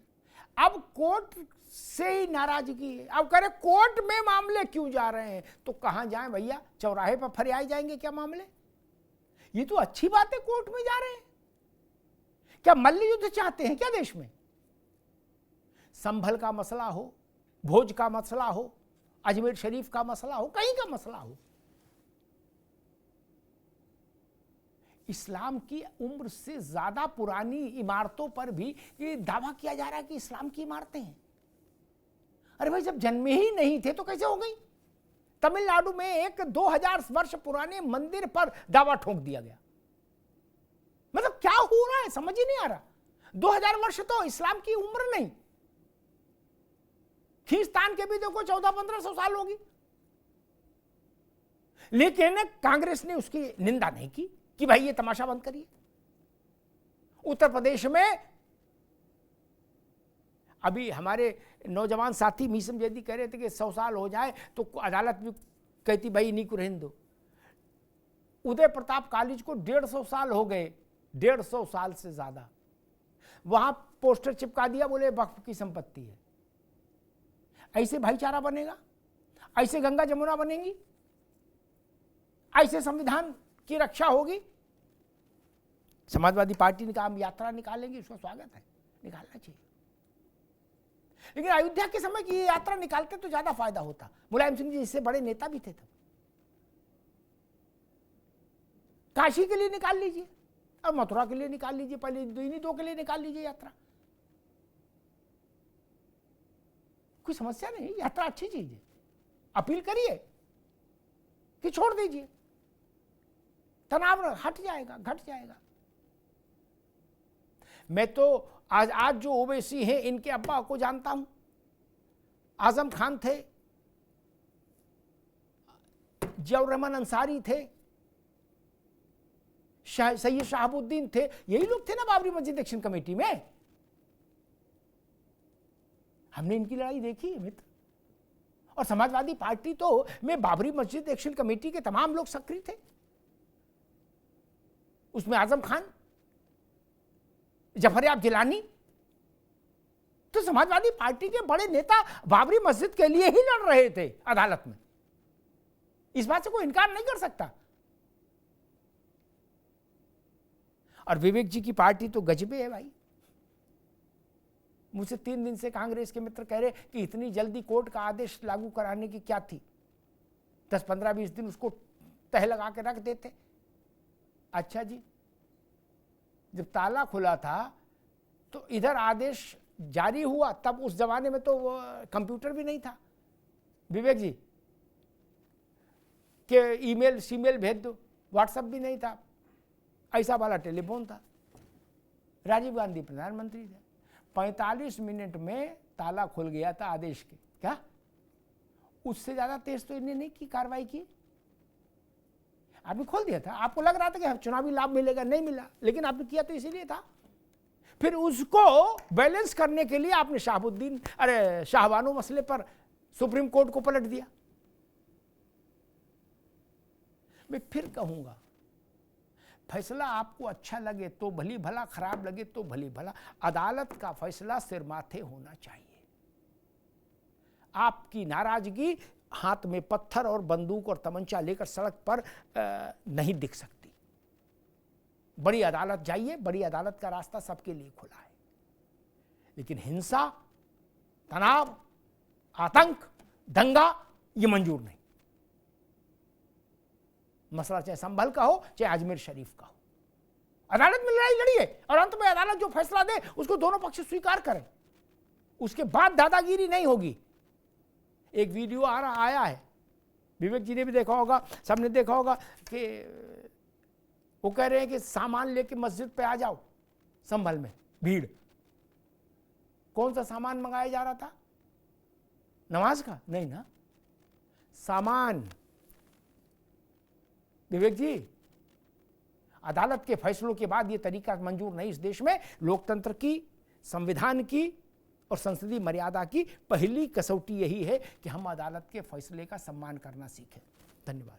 अब कोर्ट से ही नाराजगी है। अब कह रहे कोर्ट में मामले क्यों जा रहे हैं, तो कहां जाएं भैया, चौराहे पर फरियाई जाएंगे क्या मामले? ये तो अच्छी बात है, कोर्ट में जा रहे हैं। क्या मल्ल युद्ध चाहते हैं क्या देश में? संभल का मसला हो, भोज का मसला हो, अजमेर शरीफ का मसला हो, कहीं का मसला हो, इस्लाम की उम्र से ज्यादा पुरानी इमारतों पर भी ये दावा किया जा रहा है कि इस्लाम की इमारतें हैं। अरे भाई, जब जन्मे ही नहीं थे तो कैसे हो गई? तमिलनाडु में एक 2000 वर्ष पुराने मंदिर पर दावा ठोक दिया गया। मतलब क्या हो रहा है समझ ही नहीं आ रहा। 2000 वर्ष तो इस्लाम की उम्र नहीं। खींचतान के भी देखो 1400-1500 साल होगी, लेकिन कांग्रेस ने उसकी निंदा नहीं की कि भाई ये तमाशा बंद करिए। उत्तर प्रदेश में अभी हमारे नौजवान साथी मीसम जैदी कह रहे थे कि 100 साल हो जाए तो अदालत भी कहती भाई इन्हीं को रहने दो। उदय प्रताप कॉलेज को 150 साल हो गए, 150 साल से ज्यादा। वहां पोस्टर चिपका दिया, बोले वक्फ की संपत्ति है। ऐसे भाईचारा बनेगा? ऐसे गंगा जमुना बनेगी? ऐसे संविधान की रक्षा होगी? समाजवादी पार्टी ने कहा यात्रा निकालेंगे, उसका स्वागत है, निकालना चाहिए। लेकिन अयोध्या के समय की यात्रा निकालते तो ज्यादा फायदा होता। मुलायम सिंह जी इससे बड़े नेता भी थे तब। काशी के लिए निकाल लीजिए और मथुरा के लिए निकाल लीजिए, पहले इन्हीं दो के लिए निकाल लीजिए यात्रा। कोई समस्या नहीं, यात्रा अच्छी चीज है। अपील करिए कि छोड़ दीजिए, तनाव हट जाएगा, घट जाएगा। मैं तो आज जो ओवैसी हैं इनके अब्बा को जानता हूं। आजम खान थे, जियाउर रहमान अंसारी थे, सैयद शहाबुद्दीन थे। यही लोग थे ना बाबरी मस्जिद एक्शन कमेटी में। हमने इनकी लड़ाई देखी है मित्र। और समाजवादी पार्टी तो में बाबरी मस्जिद एक्शन कमेटी के तमाम लोग सक्रिय थे। उसमें आजम खान, जफरयाब जिलानी, तो समाजवादी पार्टी के बड़े नेता बाबरी मस्जिद के लिए ही लड़ रहे थे अदालत में। इस बात से कोई इनकार नहीं कर सकता। और विवेक जी की पार्टी तो गजबे है भाई। मुझसे 3 दिन से कांग्रेस के मित्र कह रहे कि इतनी जल्दी कोर्ट का आदेश लागू कराने की क्या थी, 10, 15, 20 दिन उसको तह लगा के रख देते। अच्छा जी, जब ताला खुला था तो इधर आदेश जारी हुआ, तब उस जमाने में तो कंप्यूटर भी नहीं था विवेक जी कि ईमेल सीमेल भेज दो, व्हाट्सएप भी नहीं था, ऐसा वाला टेलीफोन था। राजीव गांधी प्रधानमंत्री थे। 45 मिनट में ताला खुल गया था आदेश के। क्या उससे ज्यादा तेज तो इन्हें नहीं की कार्रवाई की। आपने खोल दिया था, आपको लग रहा था कि चुनावी लाभ मिलेगा, नहीं मिला, लेकिन आपने किया तो इसीलिए था। फिर उसको बैलेंस करने के लिए आपने शाहबानो मसले पर सुप्रीम कोर्ट को पलट दिया। मैं फिर कहूंगा, फैसला आपको अच्छा लगे तो भली भला, खराब लगे तो भली भला, अदालत का फैसला सिर माथे होना चाहिए। आपकी नाराजगी हाथ में पत्थर और बंदूक और तमंचा लेकर सड़क पर नहीं दिख सकती। बड़ी अदालत जाइए, बड़ी अदालत का रास्ता सबके लिए खुला है। लेकिन हिंसा, तनाव, आतंक, दंगा ये मंजूर नहीं। मसला चाहे संभल का हो, चाहे अजमेर शरीफ का हो, अदालत में लड़ाई लड़िए और अंत में अदालत जो फैसला दे उसको दोनों पक्ष स्वीकार करें। उसके बाद दादागिरी नहीं होगी। एक वीडियो आया है, विवेक जी ने भी देखा होगा, सबने देखा होगा, कि वो कह रहे हैं कि सामान लेके मस्जिद पे आ जाओ, संभल में भीड़। कौन सा सामान मंगाया जा रहा था? नमाज का नहीं ना, सामान। विवेक जी, अदालत के फैसलों के बाद यह तरीका मंजूर नहीं। इस देश में लोकतंत्र की, संविधान की और संसदीय मर्यादा की पहली कसौटी यही है कि हम अदालत के फैसले का सम्मान करना सीखें। धन्यवाद।